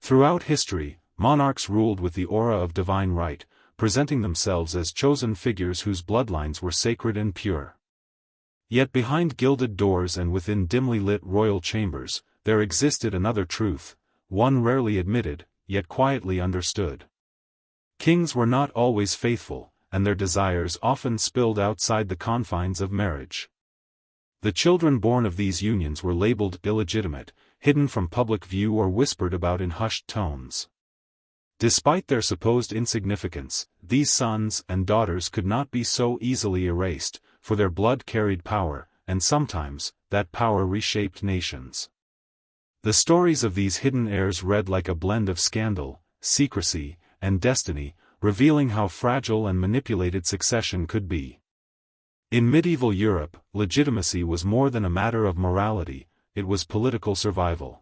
Throughout history, monarchs ruled with the aura of divine right, presenting themselves as chosen figures whose bloodlines were sacred and pure. Yet behind gilded doors and within dimly lit royal chambers, there existed another truth, one rarely admitted, yet quietly understood. Kings were not always faithful, and their desires often spilled outside the confines of marriage. The children born of these unions were labeled illegitimate, hidden from public view or whispered about in hushed tones. Despite their supposed insignificance, these sons and daughters could not be so easily erased, for their blood carried power, and sometimes, that power reshaped nations. The stories of these hidden heirs read like a blend of scandal, secrecy, and destiny, revealing how fragile and manipulated succession could be. In medieval Europe, legitimacy was more than a matter of morality, it was political survival.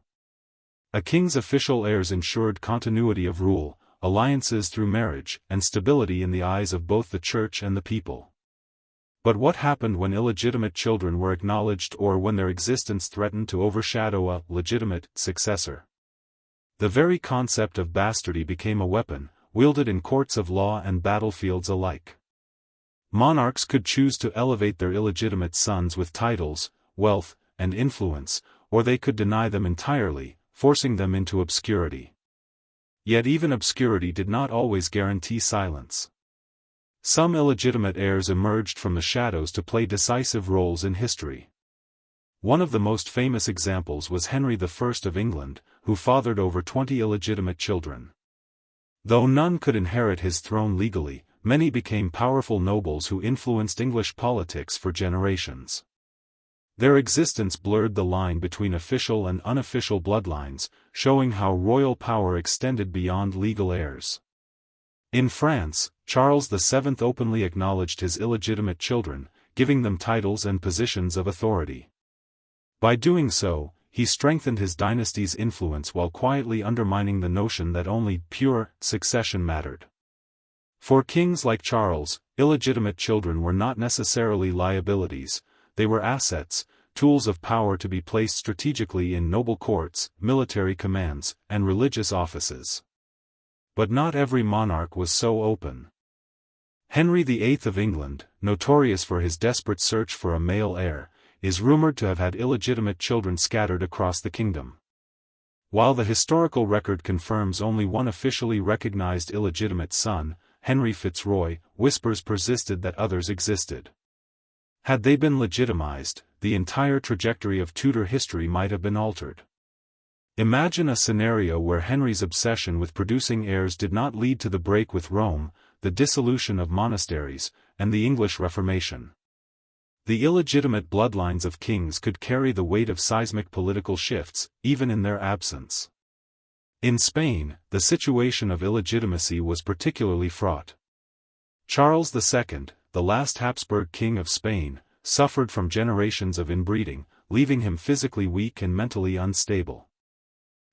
A king's official heirs ensured continuity of rule, alliances through marriage, and stability in the eyes of both the church and the people. But what happened when illegitimate children were acknowledged or when their existence threatened to overshadow a legitimate successor? The very concept of bastardy became a weapon, wielded in courts of law and battlefields alike. Monarchs could choose to elevate their illegitimate sons with titles, wealth, and influence, or they could deny them entirely, forcing them into obscurity. Yet even obscurity did not always guarantee silence. Some illegitimate heirs emerged from the shadows to play decisive roles in history. One of the most famous examples was Henry I of England, who fathered over 20 illegitimate children. Though none could inherit his throne legally, many became powerful nobles who influenced English politics for generations. Their existence blurred the line between official and unofficial bloodlines, showing how royal power extended beyond legal heirs. In France, Charles VII openly acknowledged his illegitimate children, giving them titles and positions of authority. By doing so, he strengthened his dynasty's influence while quietly undermining the notion that only pure succession mattered. For kings like Charles, illegitimate children were not necessarily liabilities, they were assets, tools of power to be placed strategically in noble courts, military commands, and religious offices. But not every monarch was so open. Henry VIII of England, notorious for his desperate search for a male heir, is rumored to have had illegitimate children scattered across the kingdom. While the historical record confirms only one officially recognized illegitimate son, Henry Fitzroy, whispers persisted that others existed. Had they been legitimized, the entire trajectory of Tudor history might have been altered. Imagine a scenario where Henry's obsession with producing heirs did not lead to the break with Rome, the dissolution of monasteries, and the English Reformation. The illegitimate bloodlines of kings could carry the weight of seismic political shifts, even in their absence. In Spain, the situation of illegitimacy was particularly fraught. Charles II, the last Habsburg king of Spain, suffered from generations of inbreeding, leaving him physically weak and mentally unstable.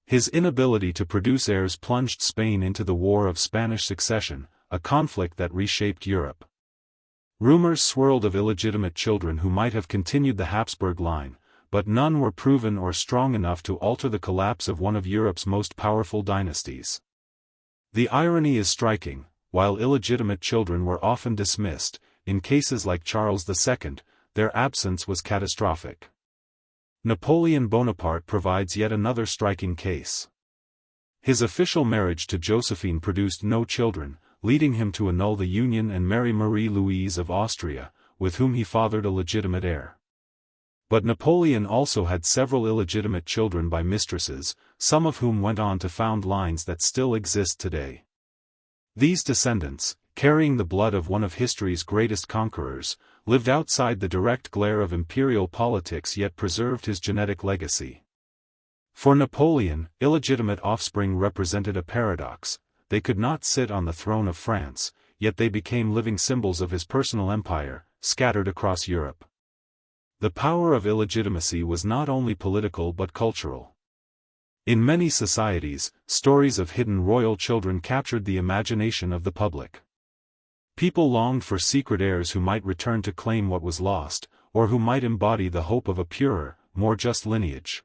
His inability to produce heirs plunged Spain into the War of Spanish Succession, a conflict that reshaped Europe. Rumors swirled of illegitimate children who might have continued the Habsburg line, but none were proven or strong enough to alter the collapse of one of Europe's most powerful dynasties. The irony is striking, while illegitimate children were often dismissed, in cases like Charles II, their absence was catastrophic. Napoleon Bonaparte provides yet another striking case. His official marriage to Josephine produced no children, leading him to annul the union and marry Marie-Louise of Austria, with whom he fathered a legitimate heir. But Napoleon also had several illegitimate children by mistresses, some of whom went on to found lines that still exist today. These descendants, carrying the blood of one of history's greatest conquerors, lived outside the direct glare of imperial politics yet preserved his genetic legacy. For Napoleon, illegitimate offspring represented a paradox. They could not sit on the throne of France, yet they became living symbols of his personal empire, scattered across Europe. The power of illegitimacy was not only political but cultural. In many societies, stories of hidden royal children captured the imagination of the public. People longed for secret heirs who might return to claim what was lost, or who might embody the hope of a purer, more just lineage.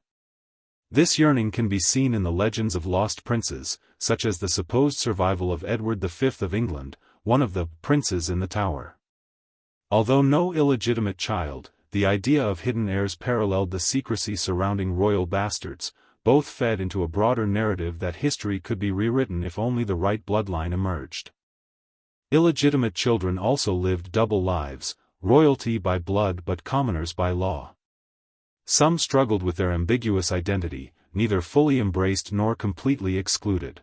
This yearning can be seen in the legends of lost princes, such as the supposed survival of Edward V of England, one of the princes in the Tower. Although no illegitimate child, the idea of hidden heirs paralleled the secrecy surrounding royal bastards, both fed into a broader narrative that history could be rewritten if only the right bloodline emerged. Illegitimate children also lived double lives, royalty by blood but commoners by law. Some struggled with their ambiguous identity, neither fully embraced nor completely excluded.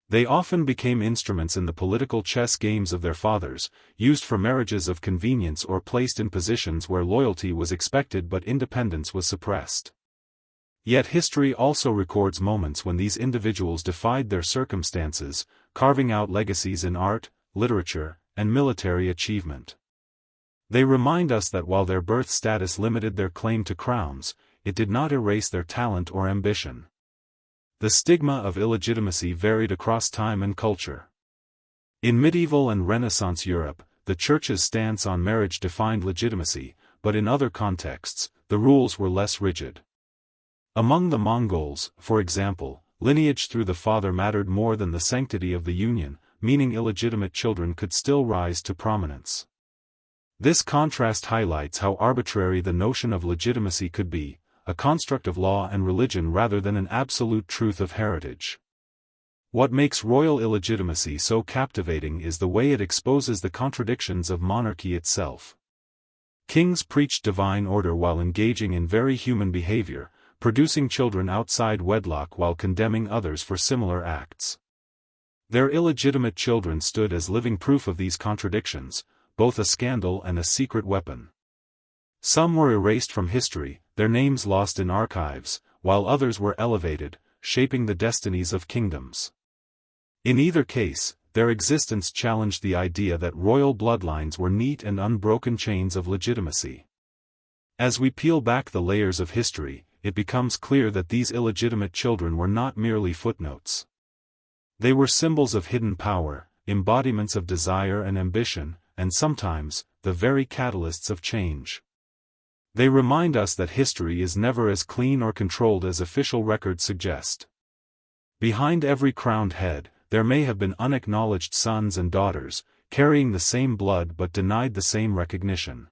They often became instruments in the political chess games of their fathers, used for marriages of convenience or placed in positions where loyalty was expected but independence was suppressed. Yet history also records moments when these individuals defied their circumstances, carving out legacies in art, literature, and military achievement. They remind us that while their birth status limited their claim to crowns, it did not erase their talent or ambition. The stigma of illegitimacy varied across time and culture. In medieval and Renaissance Europe, the Church's stance on marriage defined legitimacy, but in other contexts, the rules were less rigid. Among the Mongols, for example, lineage through the father mattered more than the sanctity of the union, meaning illegitimate children could still rise to prominence. This contrast highlights how arbitrary the notion of legitimacy could be, a construct of law and religion rather than an absolute truth of heritage. What makes royal illegitimacy so captivating is the way it exposes the contradictions of monarchy itself. Kings preached divine order while engaging in very human behavior, producing children outside wedlock while condemning others for similar acts. Their illegitimate children stood as living proof of these contradictions, both a scandal and a secret weapon. Some were erased from history, their names lost in archives, while others were elevated, shaping the destinies of kingdoms. In either case, their existence challenged the idea that royal bloodlines were neat and unbroken chains of legitimacy. As we peel back the layers of history, it becomes clear that these illegitimate children were not merely footnotes. They were symbols of hidden power, embodiments of desire and ambition, and sometimes, the very catalysts of change. They remind us that history is never as clean or controlled as official records suggest. Behind every crowned head, there may have been unacknowledged sons and daughters, carrying the same blood but denied the same recognition.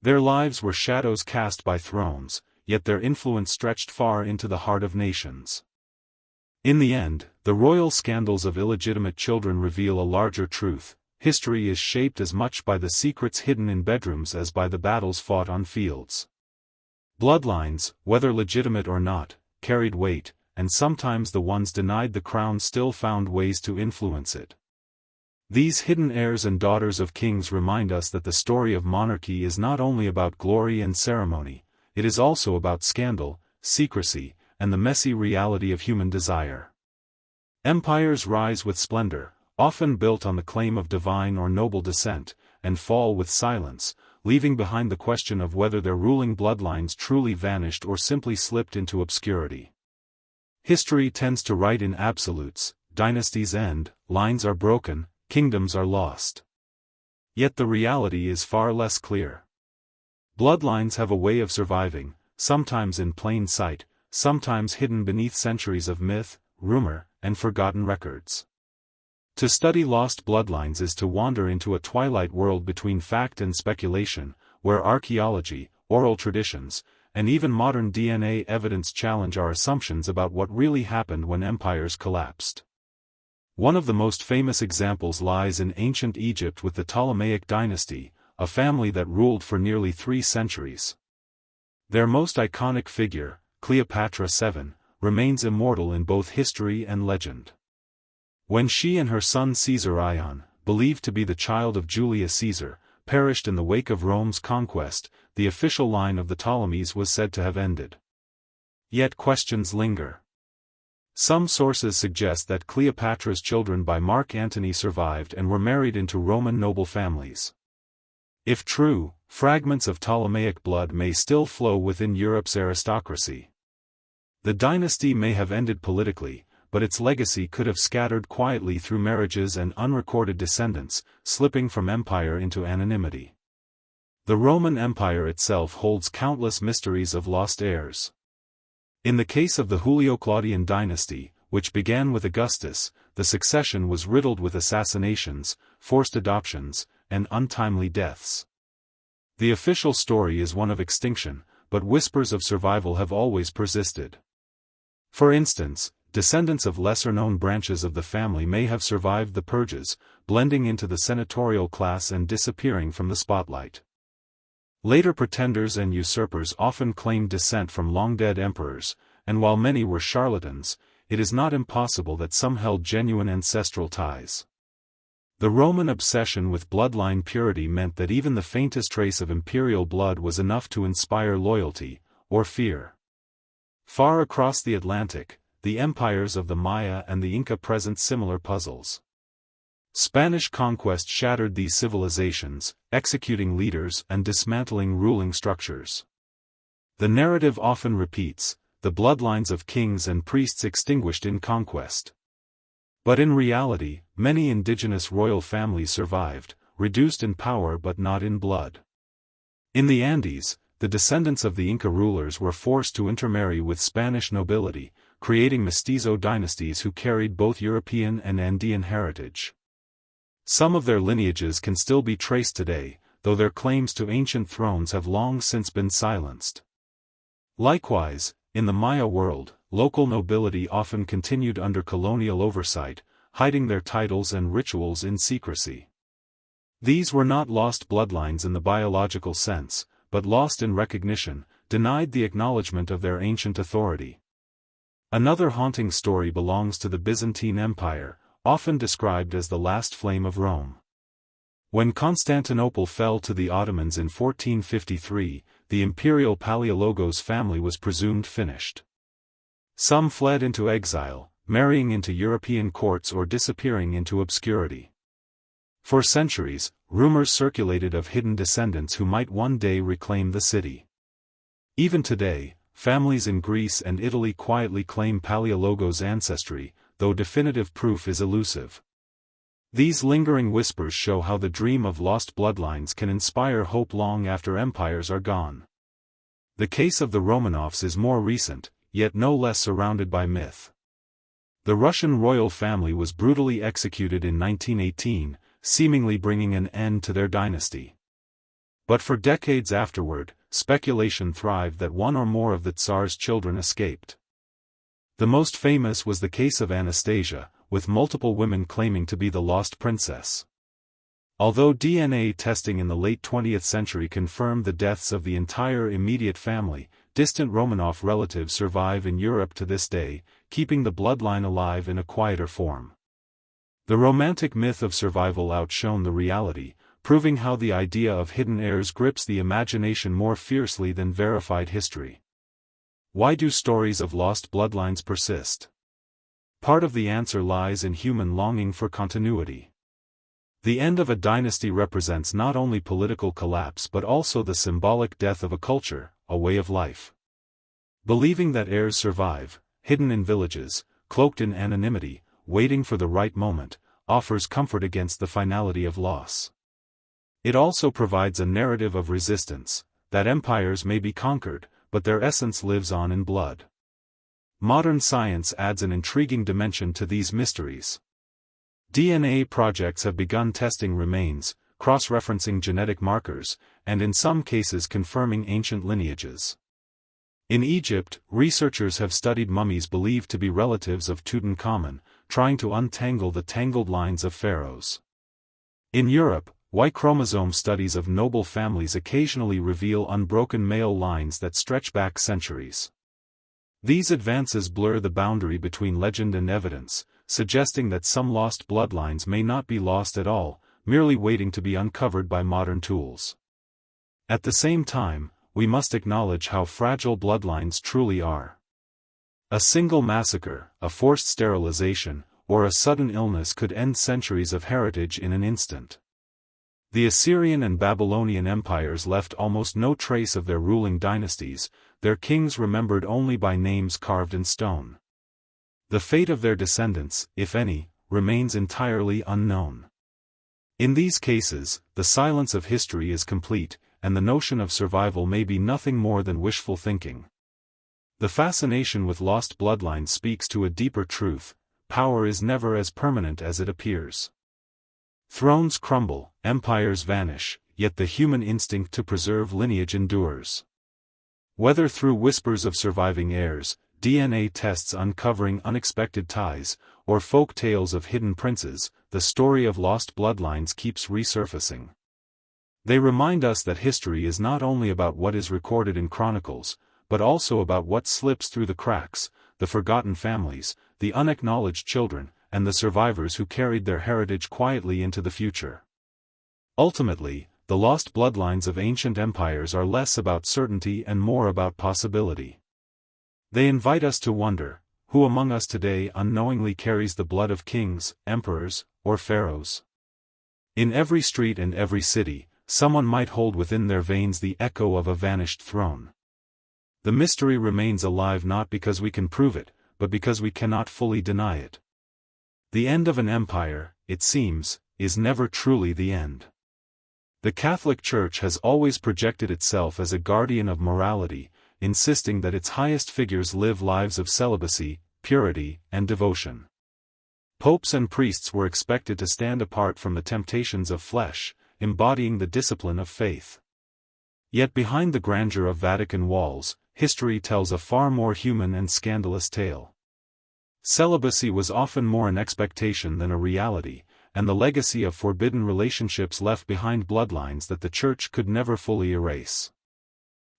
Their lives were shadows cast by thrones, yet their influence stretched far into the heart of nations. In the end, the royal scandals of illegitimate children reveal a larger truth. History is shaped as much by the secrets hidden in bedrooms as by the battles fought on fields. Bloodlines, whether legitimate or not, carried weight, and sometimes the ones denied the crown still found ways to influence it. These hidden heirs and daughters of kings remind us that the story of monarchy is not only about glory and ceremony, it is also about scandal, secrecy, and the messy reality of human desire. Empires rise with splendor, often built on the claim of divine or noble descent, and fall with silence, leaving behind the question of whether their ruling bloodlines truly vanished or simply slipped into obscurity. History tends to write in absolutes: dynasties end, lines are broken, kingdoms are lost. Yet the reality is far less clear. Bloodlines have a way of surviving, sometimes in plain sight, sometimes hidden beneath centuries of myth, rumor, and forgotten records. To study lost bloodlines is to wander into a twilight world between fact and speculation, where archaeology, oral traditions, and even modern DNA evidence challenge our assumptions about what really happened when empires collapsed. One of the most famous examples lies in ancient Egypt with the Ptolemaic dynasty, a family that ruled for nearly 3 centuries. Their most iconic figure, Cleopatra VII, remains immortal in both history and legend. When she and her son Caesar Ion, believed to be the child of Julius Caesar, perished in the wake of Rome's conquest, the official line of the Ptolemies was said to have ended. Yet questions linger. Some sources suggest that Cleopatra's children by Mark Antony survived and were married into Roman noble families. If true, fragments of Ptolemaic blood may still flow within Europe's aristocracy. The dynasty may have ended politically, but its legacy could have scattered quietly through marriages and unrecorded descendants, slipping from empire into anonymity. The Roman Empire itself holds countless mysteries of lost heirs. In the case of the Julio-Claudian dynasty, which began with Augustus, the succession was riddled with assassinations, forced adoptions, and untimely deaths. The official story is one of extinction, but whispers of survival have always persisted. For instance, descendants of lesser-known branches of the family may have survived the purges, blending into the senatorial class and disappearing from the spotlight. Later pretenders and usurpers often claimed descent from long-dead emperors, and while many were charlatans, it is not impossible that some held genuine ancestral ties. The Roman obsession with bloodline purity meant that even the faintest trace of imperial blood was enough to inspire loyalty, or fear. Far across the Atlantic, the empires of the Maya and the Inca present similar puzzles. Spanish conquest shattered these civilizations, executing leaders and dismantling ruling structures. The narrative often repeats, the bloodlines of kings and priests extinguished in conquest. But in reality, many indigenous royal families survived, reduced in power but not in blood. In the Andes, the descendants of the Inca rulers were forced to intermarry with Spanish nobility, creating mestizo dynasties who carried both European and Andean heritage. Some of their lineages can still be traced today, though their claims to ancient thrones have long since been silenced. Likewise, in the Maya world, local nobility often continued under colonial oversight, hiding their titles and rituals in secrecy. These were not lost bloodlines in the biological sense, but lost in recognition, denied the acknowledgement of their ancient authority. Another haunting story belongs to the Byzantine Empire, often described as the last flame of Rome. When Constantinople fell to the Ottomans in 1453, the imperial Palaiologos family was presumed finished. Some fled into exile, marrying into European courts or disappearing into obscurity. For centuries, rumors circulated of hidden descendants who might one day reclaim the city. Even today, families in Greece and Italy quietly claim Palaiologos' ancestry, though definitive proof is elusive. These lingering whispers show how the dream of lost bloodlines can inspire hope long after empires are gone. The case of the Romanovs is more recent, yet no less surrounded by myth. The Russian royal family was brutally executed in 1918, seemingly bringing an end to their dynasty. But for decades afterward, speculation thrived that one or more of the Tsar's children escaped. The most famous was the case of Anastasia, with multiple women claiming to be the lost princess. Although DNA testing in the late 20th century confirmed the deaths of the entire immediate family, distant Romanov relatives survive in Europe to this day, keeping the bloodline alive in a quieter form. The romantic myth of survival outshone the reality, proving how the idea of hidden heirs grips the imagination more fiercely than verified history. Why do stories of lost bloodlines persist? Part of the answer lies in human longing for continuity. The end of a dynasty represents not only political collapse but also the symbolic death of a culture, a way of life. Believing that heirs survive, hidden in villages, cloaked in anonymity, waiting for the right moment, offers comfort against the finality of loss. It also provides a narrative of resistance, that empires may be conquered, but their essence lives on in blood. Modern science adds an intriguing dimension to these mysteries. DNA projects have begun testing remains, cross-referencing genetic markers, and in some cases confirming ancient lineages. In Egypt, researchers have studied mummies believed to be relatives of Tutankhamun, trying to untangle the tangled lines of pharaohs. In Europe, Y chromosome studies of noble families occasionally reveal unbroken male lines that stretch back centuries. These advances blur the boundary between legend and evidence, suggesting that some lost bloodlines may not be lost at all, merely waiting to be uncovered by modern tools. At the same time, we must acknowledge how fragile bloodlines truly are. A single massacre, a forced sterilization, or a sudden illness could end centuries of heritage in an instant. The Assyrian and Babylonian empires left almost no trace of their ruling dynasties, their kings remembered only by names carved in stone. The fate of their descendants, if any, remains entirely unknown. In these cases, the silence of history is complete, and the notion of survival may be nothing more than wishful thinking. The fascination with lost bloodlines speaks to a deeper truth: power is never as permanent as it appears. Thrones crumble, empires vanish, yet the human instinct to preserve lineage endures. Whether through whispers of surviving heirs, DNA tests uncovering unexpected ties, or folk tales of hidden princes, the story of lost bloodlines keeps resurfacing. They remind us that history is not only about what is recorded in chronicles, but also about what slips through the cracks: the forgotten families, the unacknowledged children, and the survivors who carried their heritage quietly into the future. Ultimately, the lost bloodlines of ancient empires are less about certainty and more about possibility. They invite us to wonder, who among us today unknowingly carries the blood of kings, emperors, or pharaohs? In every street and every city, someone might hold within their veins the echo of a vanished throne. The mystery remains alive not because we can prove it, but because we cannot fully deny it. The end of an empire, it seems, is never truly the end. The Catholic Church has always projected itself as a guardian of morality, insisting that its highest figures live lives of celibacy, purity, and devotion. Popes and priests were expected to stand apart from the temptations of flesh, embodying the discipline of faith. Yet behind the grandeur of Vatican walls, history tells a far more human and scandalous tale. Celibacy was often more an expectation than a reality, and the legacy of forbidden relationships left behind bloodlines that the Church could never fully erase.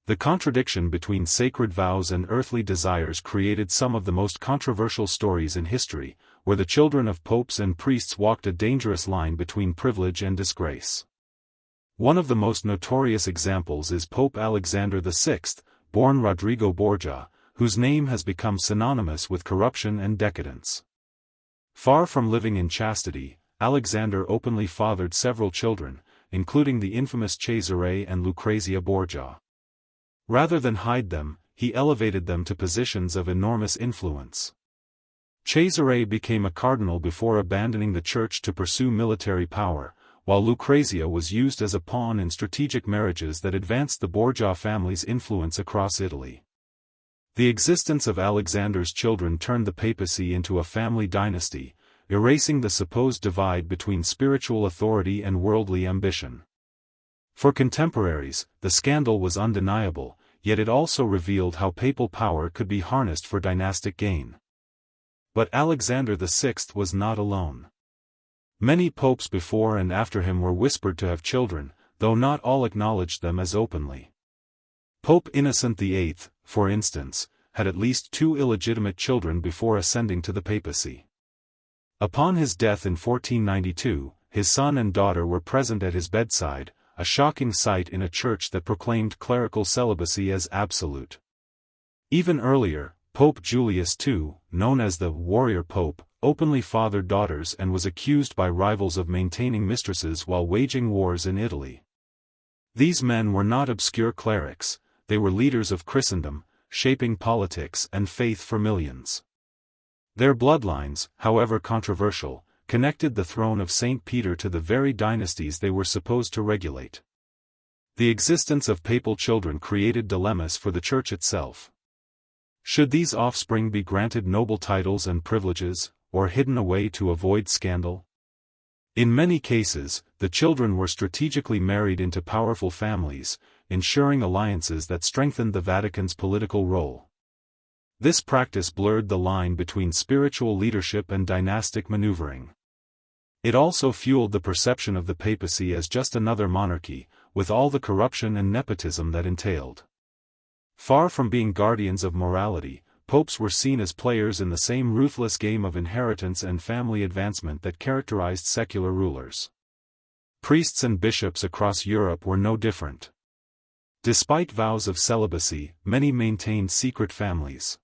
The contradiction between sacred vows and earthly desires created some of the most controversial stories in history, where the children of popes and priests walked a dangerous line between privilege and disgrace. One of the most notorious examples is Pope Alexander VI, born Rodrigo Borgia, whose name has become synonymous with corruption and decadence. Far from living in chastity, Alexander openly fathered several children, including the infamous Cesare and Lucrezia Borgia. Rather than hide them, he elevated them to positions of enormous influence. Cesare became a cardinal before abandoning the church to pursue military power, while Lucrezia was used as a pawn in strategic marriages that advanced the Borgia family's influence across Italy. The existence of Alexander's children turned the papacy into a family dynasty, erasing the supposed divide between spiritual authority and worldly ambition. For contemporaries, the scandal was undeniable, yet it also revealed how papal power could be harnessed for dynastic gain. But Alexander VI was not alone. Many popes before and after him were whispered to have children, though not all acknowledged them as openly. Pope Innocent VIII, for instance, had at least 2 illegitimate children before ascending to the papacy. Upon his death in 1492, his son and daughter were present at his bedside, a shocking sight in a church that proclaimed clerical celibacy as absolute. Even earlier, Pope Julius II, known as the warrior pope, openly fathered daughters and was accused by rivals of maintaining mistresses while waging wars in Italy. These men were not obscure clerics, they were leaders of Christendom, shaping politics and faith for millions. Their bloodlines, however controversial, connected the throne of St. Peter to the very dynasties they were supposed to regulate. The existence of papal children created dilemmas for the Church itself. Should these offspring be granted noble titles and privileges, or hidden away to avoid scandal? In many cases, the children were strategically married into powerful families, ensuring alliances that strengthened the Vatican's political role. This practice blurred the line between spiritual leadership and dynastic maneuvering. It also fueled the perception of the papacy as just another monarchy, with all the corruption and nepotism that entailed. Far from being guardians of morality, popes were seen as players in the same ruthless game of inheritance and family advancement that characterized secular rulers. Priests and bishops across Europe were no different. Despite vows of celibacy, many maintained secret families.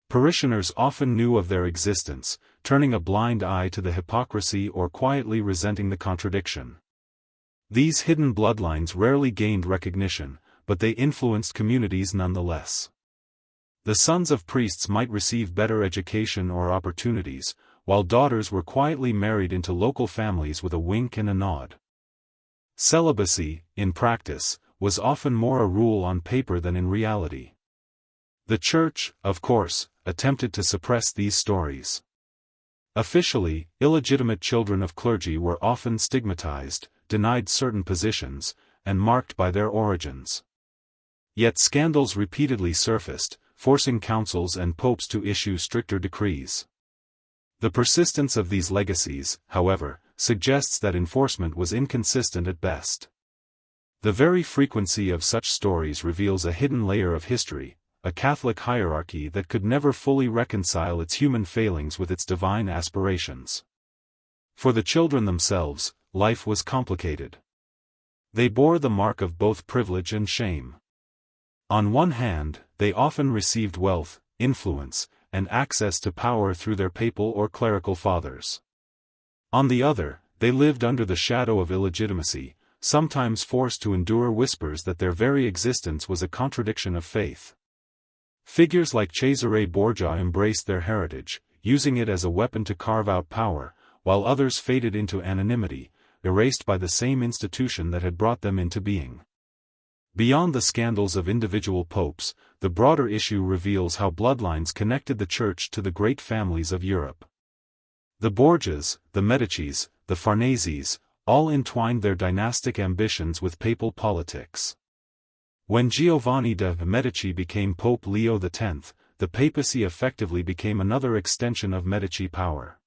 Parishioners often knew of their existence, turning a blind eye to the hypocrisy or quietly resenting the contradiction. These hidden bloodlines rarely gained recognition, but they influenced communities nonetheless. The sons of priests might receive better education or opportunities, while daughters were quietly married into local families with a wink and a nod. Celibacy, in practice, was often more a rule on paper than in reality. The Church, of course, attempted to suppress these stories. Officially, illegitimate children of clergy were often stigmatized, denied certain positions, and marked by their origins. Yet scandals repeatedly surfaced, forcing councils and popes to issue stricter decrees. The persistence of these legacies, however, suggests that enforcement was inconsistent at best. The very frequency of such stories reveals a hidden layer of history, a Catholic hierarchy that could never fully reconcile its human failings with its divine aspirations. For the children themselves, life was complicated. They bore the mark of both privilege and shame. On one hand, they often received wealth, influence, and access to power through their papal or clerical fathers. On the other, they lived under the shadow of illegitimacy, sometimes forced to endure whispers that their very existence was a contradiction of faith. Figures like Cesare Borgia embraced their heritage, using it as a weapon to carve out power, while others faded into anonymity, erased by the same institution that had brought them into being. Beyond the scandals of individual popes, the broader issue reveals how bloodlines connected the Church to the great families of Europe. The Borgias, the Medicis, the Farneses, all entwined their dynastic ambitions with papal politics. When Giovanni de' Medici became Pope Leo X, the papacy effectively became another extension of Medici power.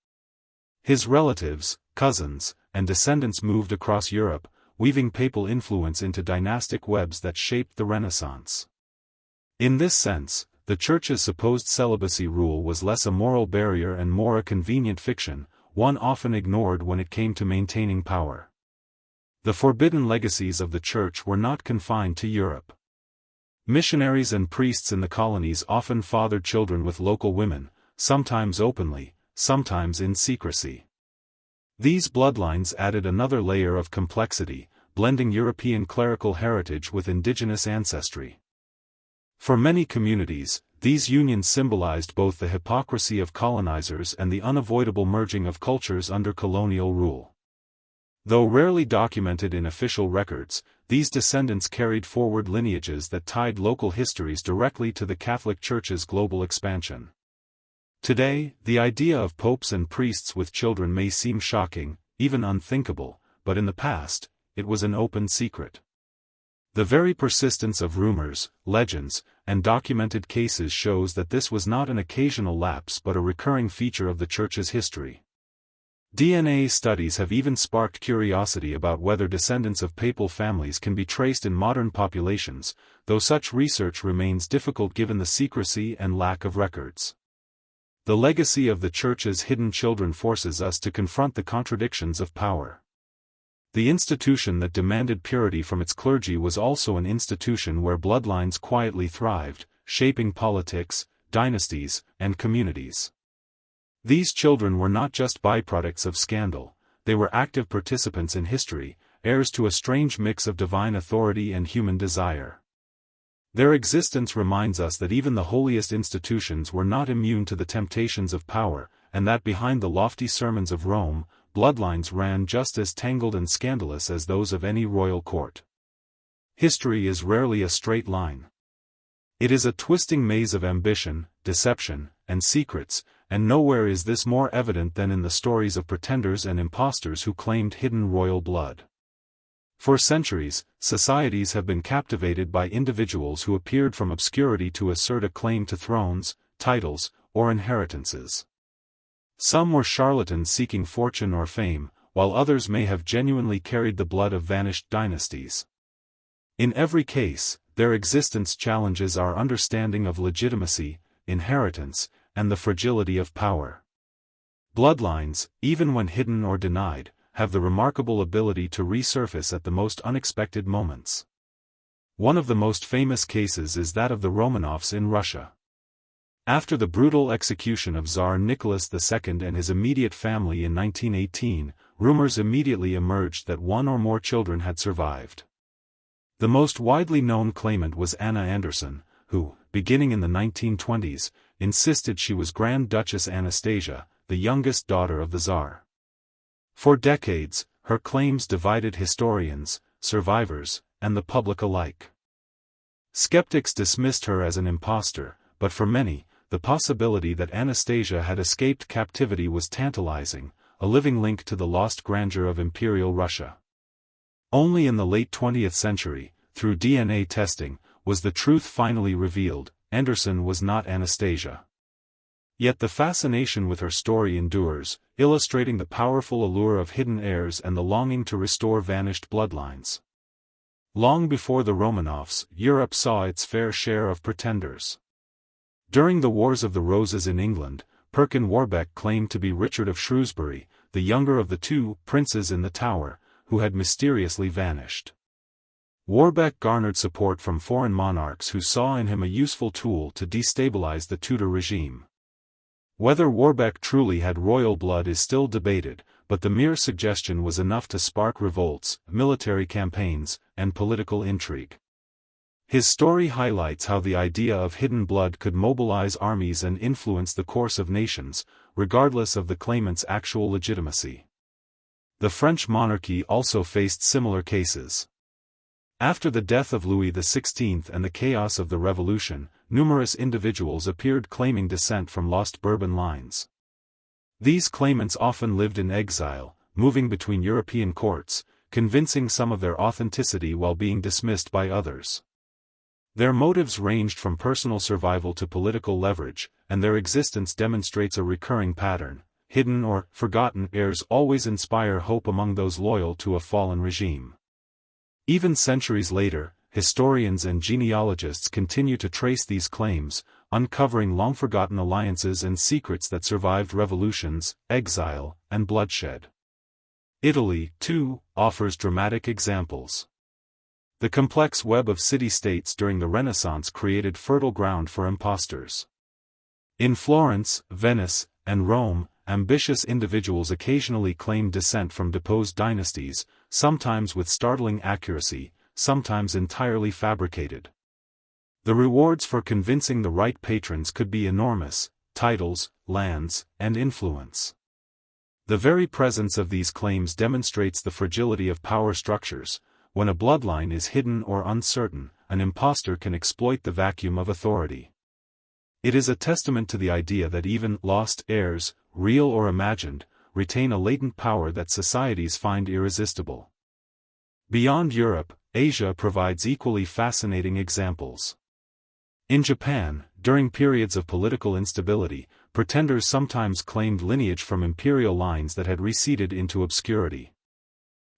His relatives, cousins, and descendants moved across Europe, weaving papal influence into dynastic webs that shaped the Renaissance. In this sense, the Church's supposed celibacy rule was less a moral barrier and more a convenient fiction, one often ignored when it came to maintaining power. The forbidden legacies of the Church were not confined to Europe. Missionaries and priests in the colonies often fathered children with local women, sometimes openly, sometimes in secrecy. These bloodlines added another layer of complexity, blending European clerical heritage with indigenous ancestry. For many communities, these unions symbolized both the hypocrisy of colonizers and the unavoidable merging of cultures under colonial rule. Though rarely documented in official records, these descendants carried forward lineages that tied local histories directly to the Catholic Church's global expansion. Today, the idea of popes and priests with children may seem shocking, even unthinkable, but in the past, it was an open secret. The very persistence of rumors, legends, and documented cases shows that this was not an occasional lapse but a recurring feature of the Church's history. DNA studies have even sparked curiosity about whether descendants of papal families can be traced in modern populations, though such research remains difficult given the secrecy and lack of records. The legacy of the Church's hidden children forces us to confront the contradictions of power. The institution that demanded purity from its clergy was also an institution where bloodlines quietly thrived, shaping politics, dynasties, and communities. These children were not just byproducts of scandal, they were active participants in history, heirs to a strange mix of divine authority and human desire. Their existence reminds us that even the holiest institutions were not immune to the temptations of power, and that behind the lofty sermons of Rome, bloodlines ran just as tangled and scandalous as those of any royal court. History is rarely a straight line. It is a twisting maze of ambition, deception, and secrets, and nowhere is this more evident than in the stories of pretenders and impostors who claimed hidden royal blood. For centuries, societies have been captivated by individuals who appeared from obscurity to assert a claim to thrones, titles, or inheritances. Some were charlatans seeking fortune or fame, while others may have genuinely carried the blood of vanished dynasties. In every case, their existence challenges our understanding of legitimacy, inheritance, and the fragility of power. Bloodlines, even when hidden or denied, have the remarkable ability to resurface at the most unexpected moments. One of the most famous cases is that of the Romanovs in Russia. After the brutal execution of Tsar Nicholas II and his immediate family in 1918, rumors immediately emerged that one or more children had survived. The most widely known claimant was Anna Anderson, who, beginning in the 1920s, insisted she was Grand Duchess Anastasia, the youngest daughter of the Tsar. For decades, her claims divided historians, survivors, and the public alike. Skeptics dismissed her as an impostor, but for many, the possibility that Anastasia had escaped captivity was tantalizing, a living link to the lost grandeur of Imperial Russia. Only in the late 20th century, through DNA testing, was the truth finally revealed: Anderson was not Anastasia. Yet the fascination with her story endures, illustrating the powerful allure of hidden heirs and the longing to restore vanished bloodlines. Long before the Romanovs, Europe saw its fair share of pretenders. During the Wars of the Roses in England, Perkin Warbeck claimed to be Richard of Shrewsbury, the younger of the two princes in the Tower, who had mysteriously vanished. Warbeck garnered support from foreign monarchs who saw in him a useful tool to destabilize the Tudor regime. Whether Warbeck truly had royal blood is still debated, but the mere suggestion was enough to spark revolts, military campaigns, and political intrigue. His story highlights how the idea of hidden blood could mobilize armies and influence the course of nations, regardless of the claimant's actual legitimacy. The French monarchy also faced similar cases. After the death of Louis XVI and the chaos of the Revolution, numerous individuals appeared claiming descent from lost Bourbon lines. These claimants often lived in exile, moving between European courts, convincing some of their authenticity while being dismissed by others. Their motives ranged from personal survival to political leverage, and their existence demonstrates a recurring pattern: hidden or forgotten heirs always inspire hope among those loyal to a fallen regime. Even centuries later, historians and genealogists continue to trace these claims, uncovering long-forgotten alliances and secrets that survived revolutions, exile, and bloodshed. Italy, too, offers dramatic examples. The complex web of city-states during the Renaissance created fertile ground for impostors. In Florence, Venice, and Rome, ambitious individuals occasionally claimed descent from deposed dynasties, sometimes with startling accuracy, sometimes entirely fabricated. The rewards for convincing the right patrons could be enormous: titles, lands, and influence. The very presence of these claims demonstrates the fragility of power structures. When a bloodline is hidden or uncertain, an impostor can exploit the vacuum of authority. It is a testament to the idea that even lost heirs, real or imagined, retain a latent power that societies find irresistible. Beyond Europe, Asia provides equally fascinating examples. In Japan, during periods of political instability, pretenders sometimes claimed lineage from imperial lines that had receded into obscurity.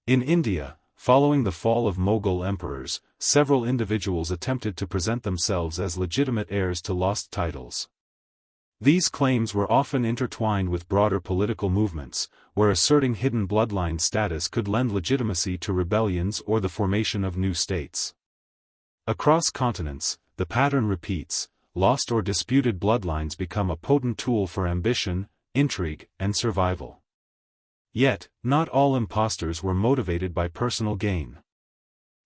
In India, following the fall of Mughal emperors, several individuals attempted to present themselves as legitimate heirs to lost titles. These claims were often intertwined with broader political movements, where asserting hidden bloodline status could lend legitimacy to rebellions or the formation of new states. Across continents, the pattern repeats: lost or disputed bloodlines become a potent tool for ambition, intrigue, and survival. Yet, not all impostors were motivated by personal gain.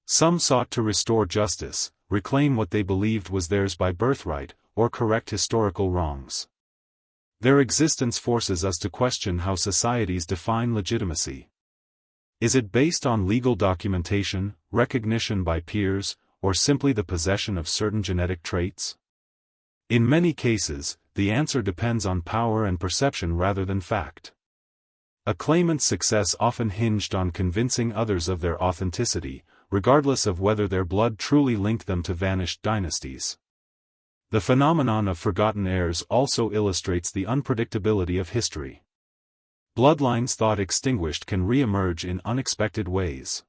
Some sought to restore justice, reclaim what they believed was theirs by birthright, or correct historical wrongs. Their existence forces us to question how societies define legitimacy. Is it based on legal documentation, recognition by peers, or simply the possession of certain genetic traits? In many cases, the answer depends on power and perception rather than fact. A claimant's success often hinged on convincing others of their authenticity, regardless of whether their blood truly linked them to vanished dynasties. The phenomenon of forgotten heirs also illustrates the unpredictability of history. Bloodlines thought extinguished can re-emerge in unexpected ways.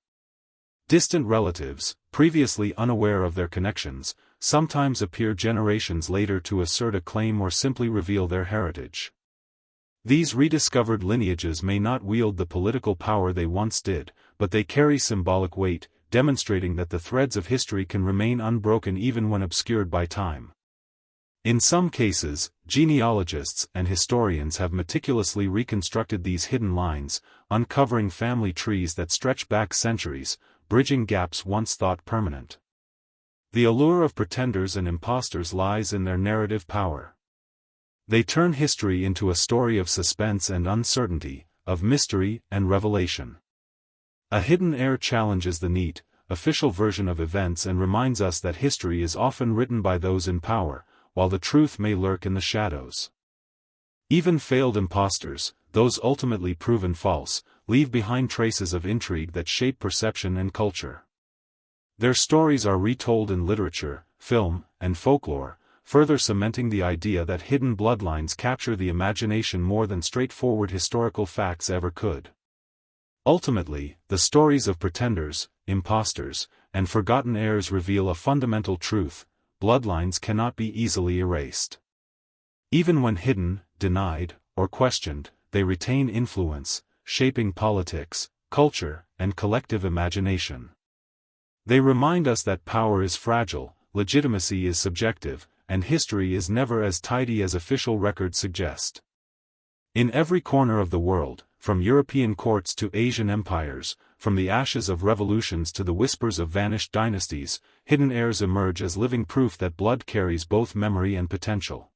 Distant relatives, previously unaware of their connections, sometimes appear generations later to assert a claim or simply reveal their heritage. These rediscovered lineages may not wield the political power they once did, but they carry symbolic weight, demonstrating that the threads of history can remain unbroken even when obscured by time. In some cases, genealogists and historians have meticulously reconstructed these hidden lines, uncovering family trees that stretch back centuries, bridging gaps once thought permanent. The allure of pretenders and impostors lies in their narrative power. They turn history into a story of suspense and uncertainty, of mystery and revelation. A hidden heir challenges the neat, official version of events and reminds us that history is often written by those in power, while the truth may lurk in the shadows. Even failed impostors, those ultimately proven false, leave behind traces of intrigue that shape perception and culture. Their stories are retold in literature, film, and folklore, further cementing the idea that hidden bloodlines capture the imagination more than straightforward historical facts ever could. Ultimately, the stories of pretenders, impostors, and forgotten heirs reveal a fundamental truth: bloodlines cannot be easily erased. Even when hidden, denied, or questioned, they retain influence, shaping politics, culture, and collective imagination. They remind us that power is fragile, legitimacy is subjective, and history is never as tidy as official records suggest. In every corner of the world, from European courts to Asian empires, from the ashes of revolutions to the whispers of vanished dynasties, hidden heirs emerge as living proof that blood carries both memory and potential.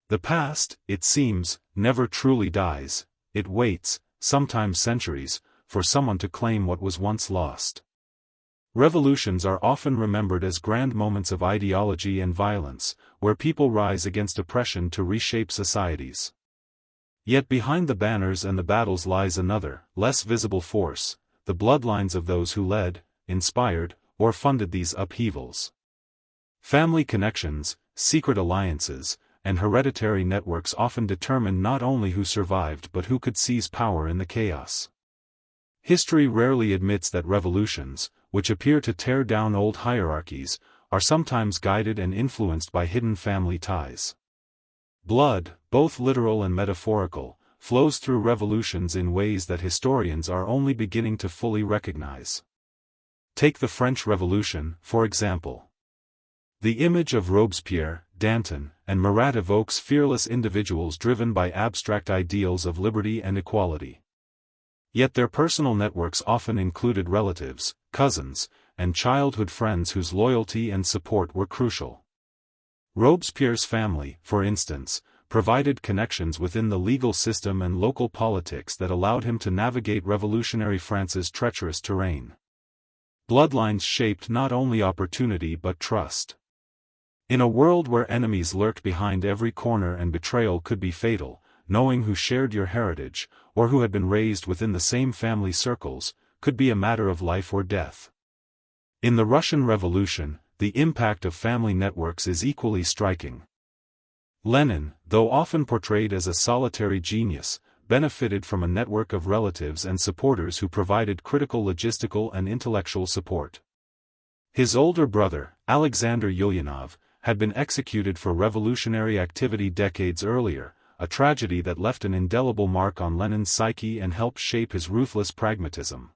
The past, it seems, never truly dies. It waits, sometimes centuries, for someone to claim what was once lost. Revolutions are often remembered as grand moments of ideology and violence, where people rise against oppression to reshape societies. Yet behind the banners and the battles lies another, less visible force: the bloodlines of those who led, inspired, or funded these upheavals. Family connections, secret alliances, and hereditary networks often determine not only who survived but who could seize power in the chaos. History rarely admits that revolutions, which appear to tear down old hierarchies, are sometimes guided and influenced by hidden family ties. Blood, both literal and metaphorical, flows through revolutions in ways that historians are only beginning to fully recognize. Take the French Revolution, for example. The image of Robespierre, Danton, and Marat evokes fearless individuals driven by abstract ideals of liberty and equality. Yet their personal networks often included relatives, cousins, and childhood friends whose loyalty and support were crucial. Robespierre's family, for instance, provided connections within the legal system and local politics that allowed him to navigate revolutionary France's treacherous terrain. Bloodlines shaped not only opportunity but trust. In a world where enemies lurked behind every corner and betrayal could be fatal, knowing who shared your heritage, or who had been raised within the same family circles, could be a matter of life or death. In the Russian Revolution, the impact of family networks is equally striking. Lenin, though often portrayed as a solitary genius, benefited from a network of relatives and supporters who provided critical logistical and intellectual support. His older brother, Alexander Ulyanov, had been executed for revolutionary activity decades earlier, a tragedy that left an indelible mark on Lenin's psyche and helped shape his ruthless pragmatism.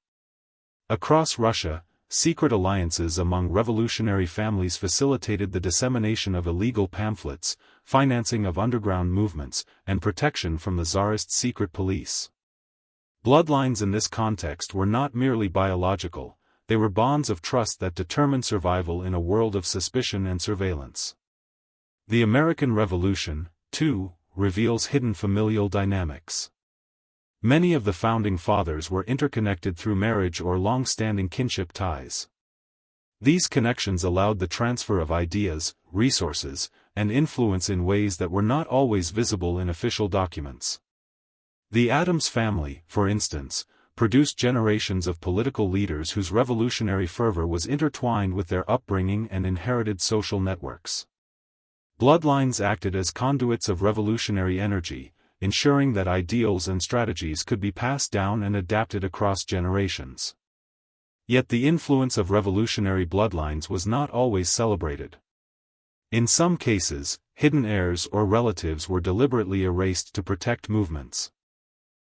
Across Russia, secret alliances among revolutionary families facilitated the dissemination of illegal pamphlets, financing of underground movements, and protection from the Tsarist secret police. Bloodlines in this context were not merely biological, they were bonds of trust that determined survival in a world of suspicion and surveillance. The American Revolution, too, reveals hidden familial dynamics. Many of the founding fathers were interconnected through marriage or long-standing kinship ties. These connections allowed the transfer of ideas, resources, and influence in ways that were not always visible in official documents. The Adams family, for instance, produced generations of political leaders whose revolutionary fervor was intertwined with their upbringing and inherited social networks. Bloodlines acted as conduits of revolutionary energy, ensuring that ideals and strategies could be passed down and adapted across generations. Yet the influence of revolutionary bloodlines was not always celebrated. In some cases, hidden heirs or relatives were deliberately erased to protect movements.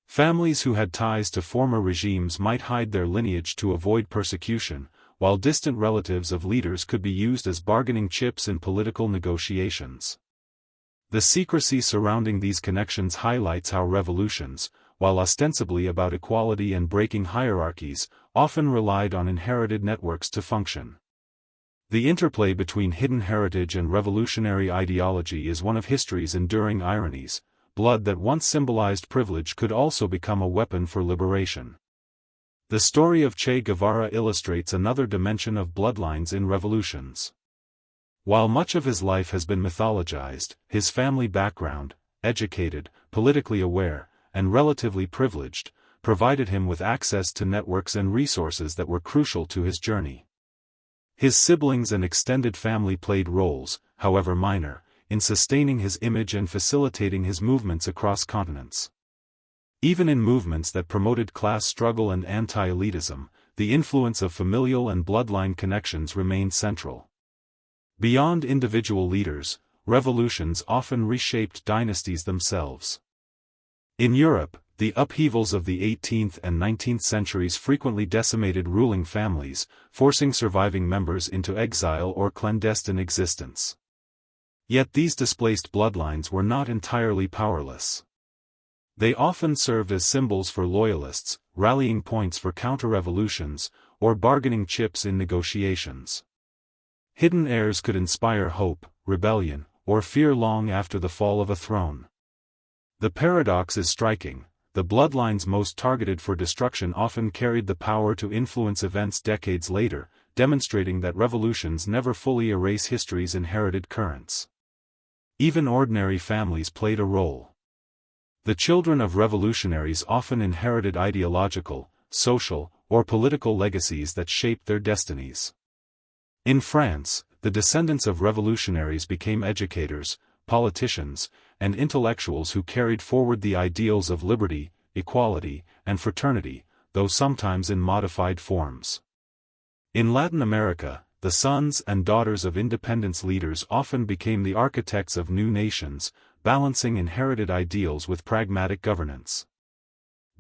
Families who had ties to former regimes might hide their lineage to avoid persecution, while distant relatives of leaders could be used as bargaining chips in political negotiations. The secrecy surrounding these connections highlights how revolutions, while ostensibly about equality and breaking hierarchies, often relied on inherited networks to function. The interplay between hidden heritage and revolutionary ideology is one of history's enduring ironies. Blood that once symbolized privilege could also become a weapon for liberation. The story of Che Guevara illustrates another dimension of bloodlines in revolutions. While much of his life has been mythologized, his family background, educated, politically aware, and relatively privileged, provided him with access to networks and resources that were crucial to his journey. His siblings and extended family played roles, however minor, in sustaining his image and facilitating his movements across continents. Even in movements that promoted class struggle and anti-elitism, the influence of familial and bloodline connections remained central. Beyond individual leaders, revolutions often reshaped dynasties themselves. In Europe, the upheavals of the 18th and 19th centuries frequently decimated ruling families, forcing surviving members into exile or clandestine existence. Yet these displaced bloodlines were not entirely powerless. They often served as symbols for loyalists, rallying points for counter-revolutions, or bargaining chips in negotiations. Hidden heirs could inspire hope, rebellion, or fear long after the fall of a throne. The paradox is striking. The bloodlines most targeted for destruction often carried the power to influence events decades later, demonstrating that revolutions never fully erase history's inherited currents. Even ordinary families played a role. The children of revolutionaries often inherited ideological, social, or political legacies that shaped their destinies. In France, the descendants of revolutionaries became educators, politicians, and intellectuals who carried forward the ideals of liberty, equality, and fraternity, though sometimes in modified forms. In Latin America, the sons and daughters of independence leaders often became the architects of new nations, balancing inherited ideals with pragmatic governance.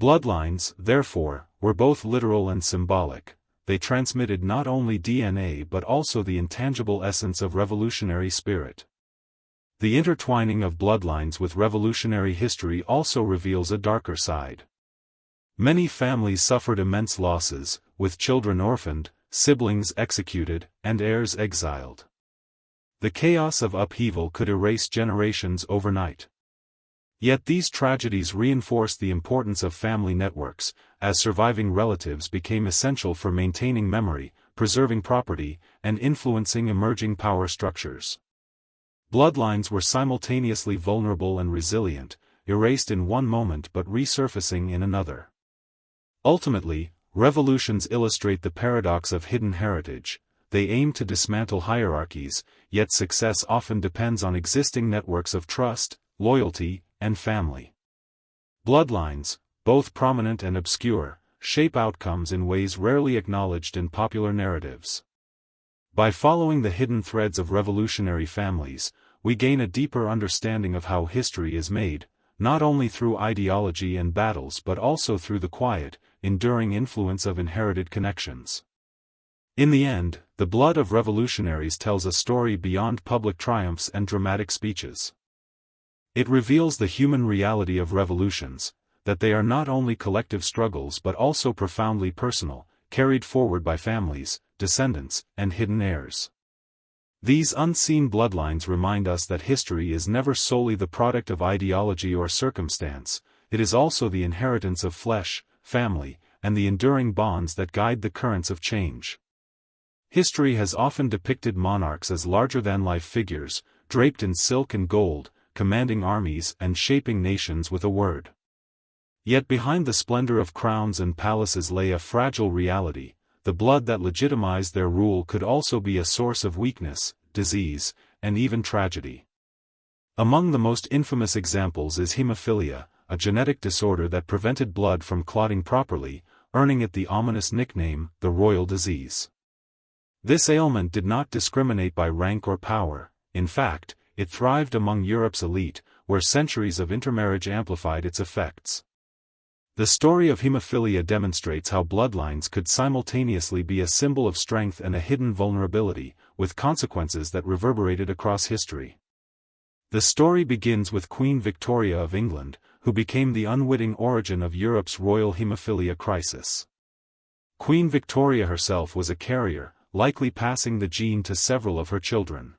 Bloodlines, therefore, were both literal and symbolic. They transmitted not only DNA but also the intangible essence of revolutionary spirit. The intertwining of bloodlines with revolutionary history also reveals a darker side. Many families suffered immense losses, with children orphaned, siblings executed, and heirs exiled. The chaos of upheaval could erase generations overnight. Yet these tragedies reinforced the importance of family networks, as surviving relatives became essential for maintaining memory, preserving property, and influencing emerging power structures. Bloodlines were simultaneously vulnerable and resilient, erased in one moment but resurfacing in another. Ultimately, revolutions illustrate the paradox of hidden heritage. They aim to dismantle hierarchies, yet success often depends on existing networks of trust, loyalty, and family. Bloodlines, both prominent and obscure, shape outcomes in ways rarely acknowledged in popular narratives. By following the hidden threads of revolutionary families, we gain a deeper understanding of how history is made, not only through ideology and battles but also through the quiet, enduring influence of inherited connections. In the end, the blood of revolutionaries tells a story beyond public triumphs and dramatic speeches. It reveals the human reality of revolutions, that they are not only collective struggles but also profoundly personal, carried forward by families, descendants, and hidden heirs. These unseen bloodlines remind us that history is never solely the product of ideology or circumstance, it is also the inheritance of flesh, family, and the enduring bonds that guide the currents of change. History has often depicted monarchs as larger-than-life figures, draped in silk and gold, commanding armies and shaping nations with a word. Yet behind the splendor of crowns and palaces lay a fragile reality. The blood that legitimized their rule could also be a source of weakness, disease, and even tragedy. Among the most infamous examples is hemophilia, a genetic disorder that prevented blood from clotting properly, earning it the ominous nickname, the royal disease. This ailment did not discriminate by rank or power. In fact, it thrived among Europe's elite, where centuries of intermarriage amplified its effects. The story of hemophilia demonstrates how bloodlines could simultaneously be a symbol of strength and a hidden vulnerability, with consequences that reverberated across history. The story begins with Queen Victoria of England, who became the unwitting origin of Europe's royal hemophilia crisis. Queen Victoria herself was a carrier, likely passing the gene to several of her children.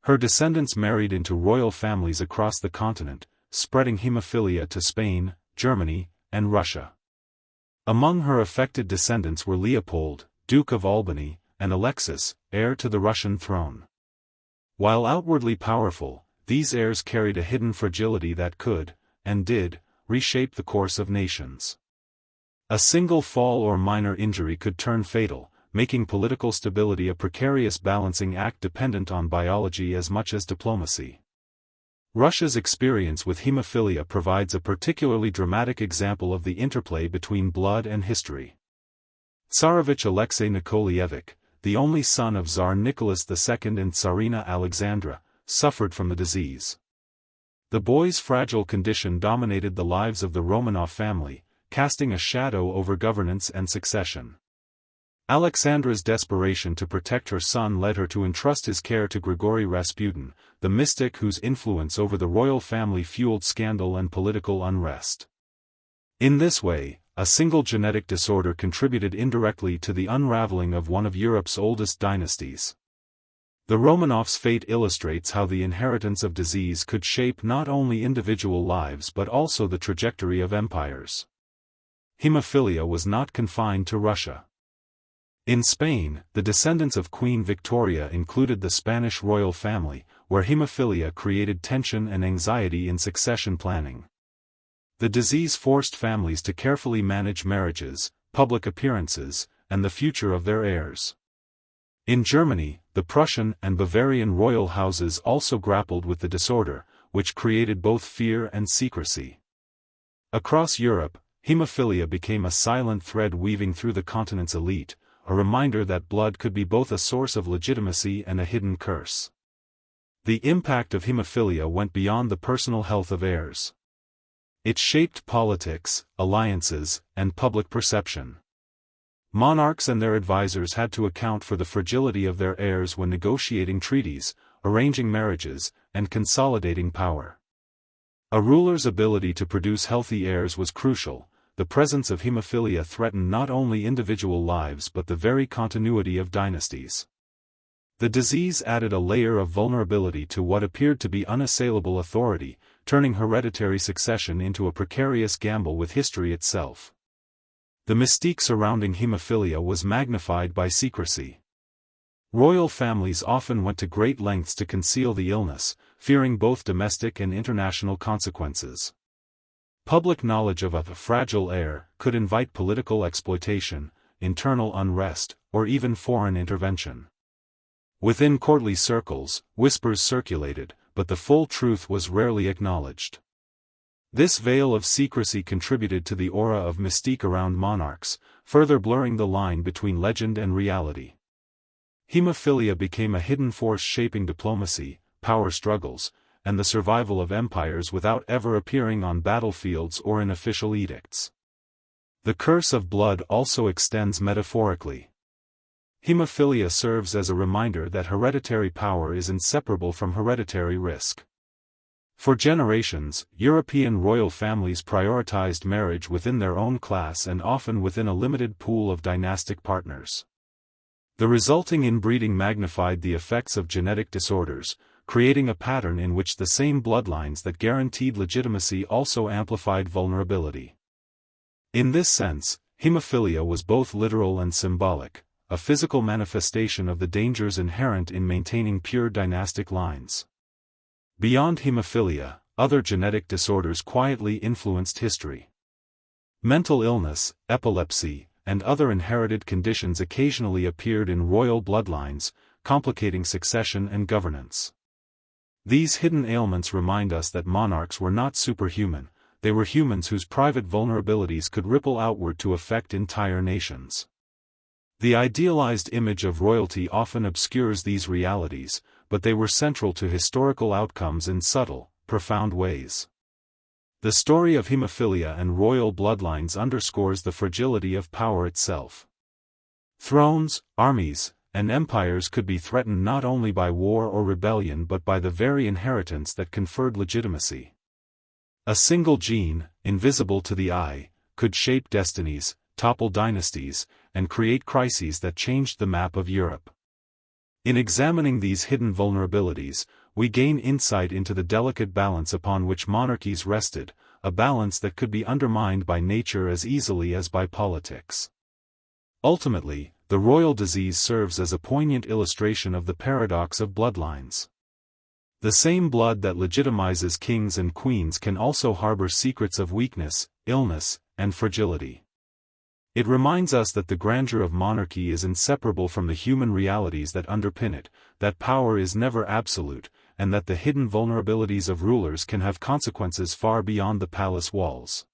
Her descendants married into royal families across the continent, spreading hemophilia to Spain, Germany, and Russia. Among her affected descendants were Leopold, Duke of Albany, and Alexis, heir to the Russian throne. While outwardly powerful, these heirs carried a hidden fragility that could, and did, reshape the course of nations. A single fall or minor injury could turn fatal, making political stability a precarious balancing act dependent on biology as much as diplomacy. Russia's experience with hemophilia provides a particularly dramatic example of the interplay between blood and history. Tsarevich Alexei Nikolaevich, the only son of Tsar Nicholas II and Tsarina Alexandra, suffered from the disease. The boy's fragile condition dominated the lives of the Romanov family, casting a shadow over governance and succession. Alexandra's desperation to protect her son led her to entrust his care to Grigory Rasputin, the mystic whose influence over the royal family fueled scandal and political unrest. In this way, a single genetic disorder contributed indirectly to the unraveling of one of Europe's oldest dynasties. The Romanovs' fate illustrates how the inheritance of disease could shape not only individual lives but also the trajectory of empires. Hemophilia was not confined to Russia. In Spain, the descendants of Queen Victoria included the Spanish royal family, where hemophilia created tension and anxiety in succession planning. The disease forced families to carefully manage marriages, public appearances, and the future of their heirs. In Germany, the Prussian and Bavarian royal houses also grappled with the disorder, which created both fear and secrecy. Across Europe, hemophilia became a silent thread weaving through the continent's elite, a reminder that blood could be both a source of legitimacy and a hidden curse. The impact of hemophilia went beyond the personal health of heirs. It shaped politics, alliances, and public perception. Monarchs and their advisors had to account for the fragility of their heirs when negotiating treaties, arranging marriages, and consolidating power. A ruler's ability to produce healthy heirs was crucial. The presence of hemophilia threatened not only individual lives but the very continuity of dynasties. The disease added a layer of vulnerability to what appeared to be unassailable authority, turning hereditary succession into a precarious gamble with history itself. The mystique surrounding hemophilia was magnified by secrecy. Royal families often went to great lengths to conceal the illness, fearing both domestic and international consequences. Public knowledge of a fragile heir could invite political exploitation, internal unrest, or even foreign intervention. Within courtly circles, whispers circulated, but the full truth was rarely acknowledged. This veil of secrecy contributed to the aura of mystique around monarchs, further blurring the line between legend and reality. Hemophilia became a hidden force shaping diplomacy, power struggles, and the survival of empires without ever appearing on battlefields or in official edicts. The curse of blood also extends metaphorically. Hemophilia serves as a reminder that hereditary power is inseparable from hereditary risk. For generations, European royal families prioritized marriage within their own class and often within a limited pool of dynastic partners. The resulting inbreeding magnified the effects of genetic disorders, creating a pattern in which the same bloodlines that guaranteed legitimacy also amplified vulnerability. In this sense, hemophilia was both literal and symbolic, a physical manifestation of the dangers inherent in maintaining pure dynastic lines. Beyond hemophilia, other genetic disorders quietly influenced history. Mental illness, epilepsy, and other inherited conditions occasionally appeared in royal bloodlines, complicating succession and governance. These hidden ailments remind us that monarchs were not superhuman, they were humans whose private vulnerabilities could ripple outward to affect entire nations. The idealized image of royalty often obscures these realities, but they were central to historical outcomes in subtle, profound ways. The story of hemophilia and royal bloodlines underscores the fragility of power itself. Thrones, armies, and empires could be threatened not only by war or rebellion but by the very inheritance that conferred legitimacy. A single gene, invisible to the eye, could shape destinies, topple dynasties, and create crises that changed the map of Europe. In examining these hidden vulnerabilities, we gain insight into the delicate balance upon which monarchies rested, a balance that could be undermined by nature as easily as by politics. Ultimately, the royal disease serves as a poignant illustration of the paradox of bloodlines. The same blood that legitimizes kings and queens can also harbor secrets of weakness, illness, and fragility. It reminds us that the grandeur of monarchy is inseparable from the human realities that underpin it, that power is never absolute, and that the hidden vulnerabilities of rulers can have consequences far beyond the palace walls.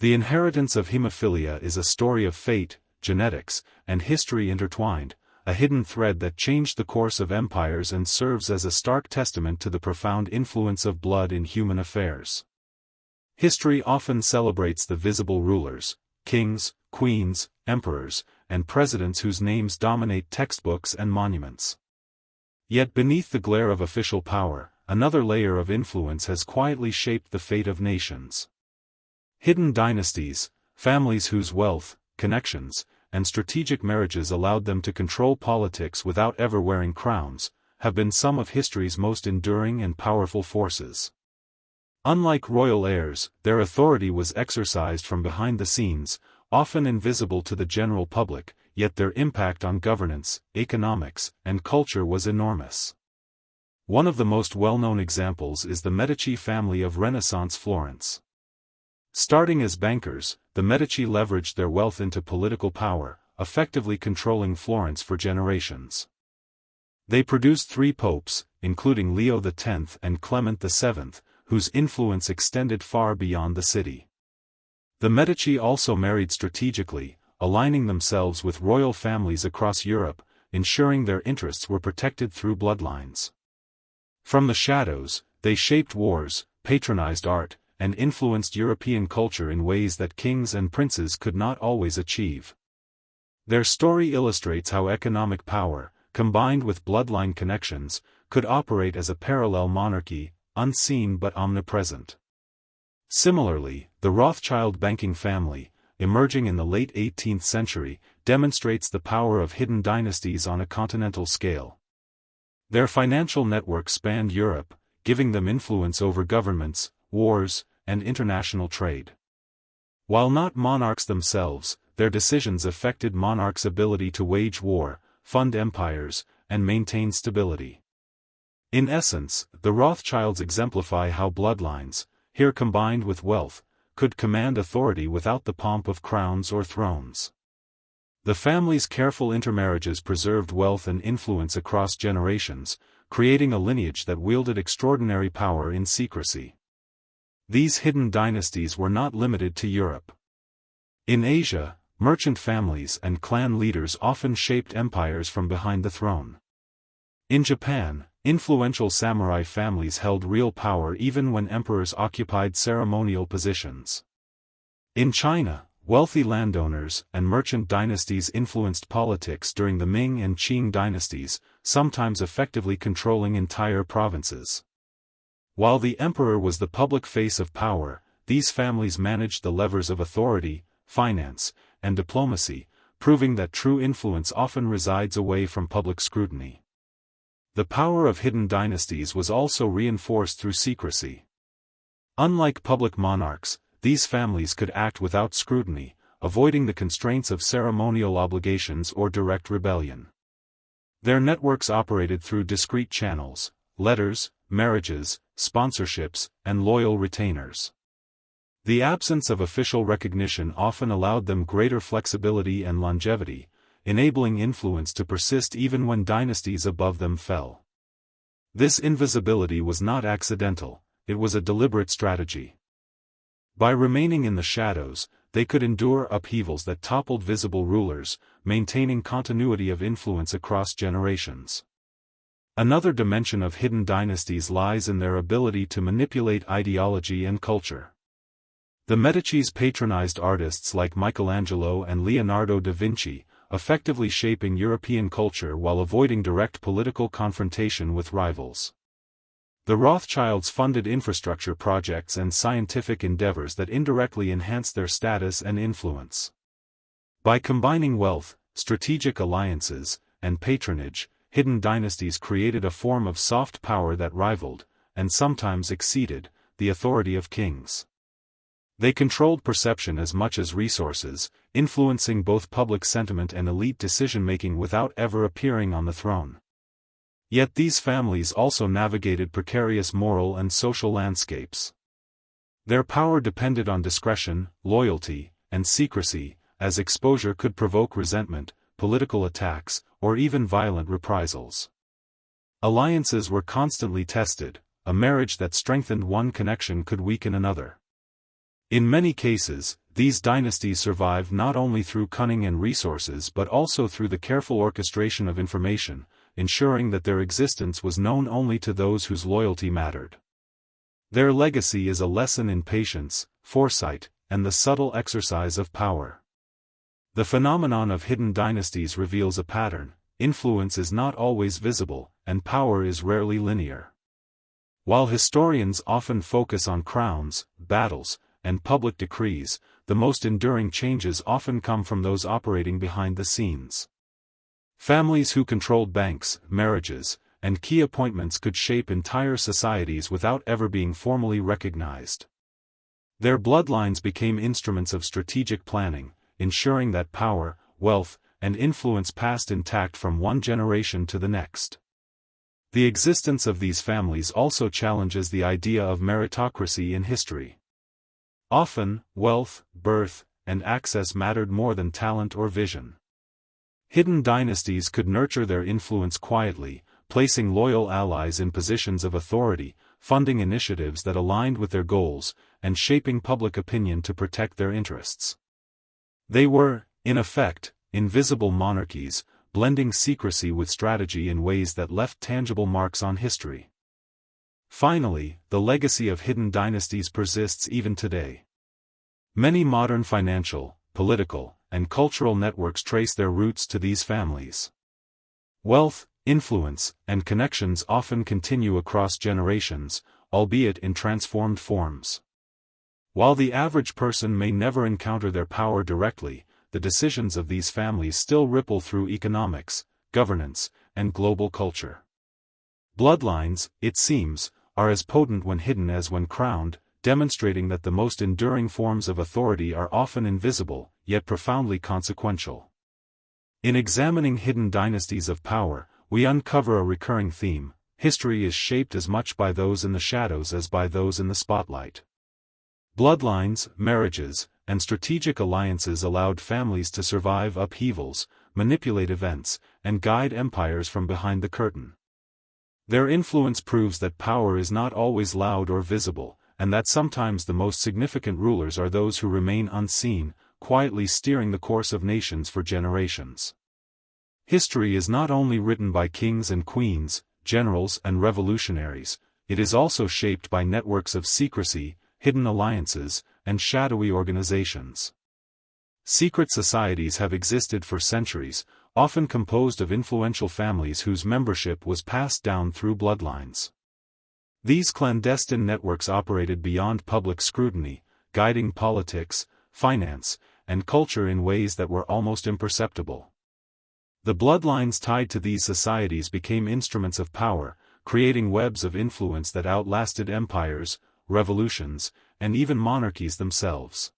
The inheritance of hemophilia is a story of fate, genetics, and history intertwined, a hidden thread that changed the course of empires and serves as a stark testament to the profound influence of blood in human affairs. History often celebrates the visible rulers, kings, queens, emperors, and presidents whose names dominate textbooks and monuments. Yet beneath the glare of official power, another layer of influence has quietly shaped the fate of nations. Hidden dynasties, families whose wealth, connections, and strategic marriages allowed them to control politics without ever wearing crowns, have been some of history's most enduring and powerful forces. Unlike royal heirs, their authority was exercised from behind the scenes, often invisible to the general public, yet their impact on governance, economics, and culture was enormous. One of the most well-known examples is the Medici family of Renaissance Florence. Starting as bankers, the Medici leveraged their wealth into political power, effectively controlling Florence for generations. They produced 3 popes, including Leo X and Clement VII, whose influence extended far beyond the city. The Medici also married strategically, aligning themselves with royal families across Europe, ensuring their interests were protected through bloodlines. From the shadows, they shaped wars, patronized art, and influenced European culture in ways that kings and princes could not always achieve. Their story illustrates how economic power, combined with bloodline connections, could operate as a parallel monarchy, unseen but omnipresent. Similarly, the Rothschild banking family, emerging in the late 18th century, demonstrates the power of hidden dynasties on a continental scale. Their financial network spanned Europe, giving them influence over governments, wars, and international trade. While not monarchs themselves, their decisions affected monarchs' ability to wage war, fund empires, and maintain stability. In essence, the Rothschilds exemplify how bloodlines, here combined with wealth, could command authority without the pomp of crowns or thrones. The family's careful intermarriages preserved wealth and influence across generations, creating a lineage that wielded extraordinary power in secrecy. These hidden dynasties were not limited to Europe. In Asia, merchant families and clan leaders often shaped empires from behind the throne. In Japan, influential samurai families held real power even when emperors occupied ceremonial positions. In China, wealthy landowners and merchant dynasties influenced politics during the Ming and Qing dynasties, sometimes effectively controlling entire provinces. While the emperor was the public face of power, these families managed the levers of authority, finance, and diplomacy, proving that true influence often resides away from public scrutiny. The power of hidden dynasties was also reinforced through secrecy. Unlike public monarchs, these families could act without scrutiny, avoiding the constraints of ceremonial obligations or direct rebellion. Their networks operated through discreet channels: letters, marriages, sponsorships, and loyal retainers. The absence of official recognition often allowed them greater flexibility and longevity, enabling influence to persist even when dynasties above them fell. This invisibility was not accidental, it was a deliberate strategy. By remaining in the shadows, they could endure upheavals that toppled visible rulers, maintaining continuity of influence across generations. Another dimension of hidden dynasties lies in their ability to manipulate ideology and culture. The Medicis patronized artists like Michelangelo and Leonardo da Vinci, effectively shaping European culture while avoiding direct political confrontation with rivals. The Rothschilds funded infrastructure projects and scientific endeavors that indirectly enhanced their status and influence. By combining wealth, strategic alliances, and patronage, hidden dynasties created a form of soft power that rivaled, and sometimes exceeded, the authority of kings. They controlled perception as much as resources, influencing both public sentiment and elite decision-making without ever appearing on the throne. Yet these families also navigated precarious moral and social landscapes. Their power depended on discretion, loyalty, and secrecy, as exposure could provoke resentment, political attacks, or even violent reprisals. Alliances were constantly tested. A marriage that strengthened one connection could weaken another. In many cases, these dynasties survived not only through cunning and resources but also through the careful orchestration of information, ensuring that their existence was known only to those whose loyalty mattered. Their legacy is a lesson in patience, foresight, and the subtle exercise of power. The phenomenon of hidden dynasties reveals a pattern: influence is not always visible, and power is rarely linear. While historians often focus on crowns, battles, and public decrees, the most enduring changes often come from those operating behind the scenes. Families who controlled banks, marriages, and key appointments could shape entire societies without ever being formally recognized. Their bloodlines became instruments of strategic planning, ensuring that power, wealth, and influence passed intact from one generation to the next. The existence of these families also challenges the idea of meritocracy in history. Often, wealth, birth, and access mattered more than talent or vision. Hidden dynasties could nurture their influence quietly, placing loyal allies in positions of authority, funding initiatives that aligned with their goals, and shaping public opinion to protect their interests. They were, in effect, invisible monarchies, blending secrecy with strategy in ways that left tangible marks on history. Finally, the legacy of hidden dynasties persists even today. Many modern financial, political, and cultural networks trace their roots to these families. Wealth, influence, and connections often continue across generations, albeit in transformed forms. While the average person may never encounter their power directly, the decisions of these families still ripple through economics, governance, and global culture. Bloodlines, it seems, are as potent when hidden as when crowned, demonstrating that the most enduring forms of authority are often invisible, yet profoundly consequential. In examining hidden dynasties of power, we uncover a recurring theme: history is shaped as much by those in the shadows as by those in the spotlight. Bloodlines, marriages, and strategic alliances allowed families to survive upheavals, manipulate events, and guide empires from behind the curtain. Their influence proves that power is not always loud or visible, and that sometimes the most significant rulers are those who remain unseen, quietly steering the course of nations for generations. History is not only written by kings and queens, generals and revolutionaries, it is also shaped by networks of secrecy, hidden alliances, and shadowy organizations. Secret societies have existed for centuries, often composed of influential families whose membership was passed down through bloodlines. These clandestine networks operated beyond public scrutiny, guiding politics, finance, and culture in ways that were almost imperceptible. The bloodlines tied to these societies became instruments of power, creating webs of influence that outlasted empires, revolutions, and even monarchies themselves.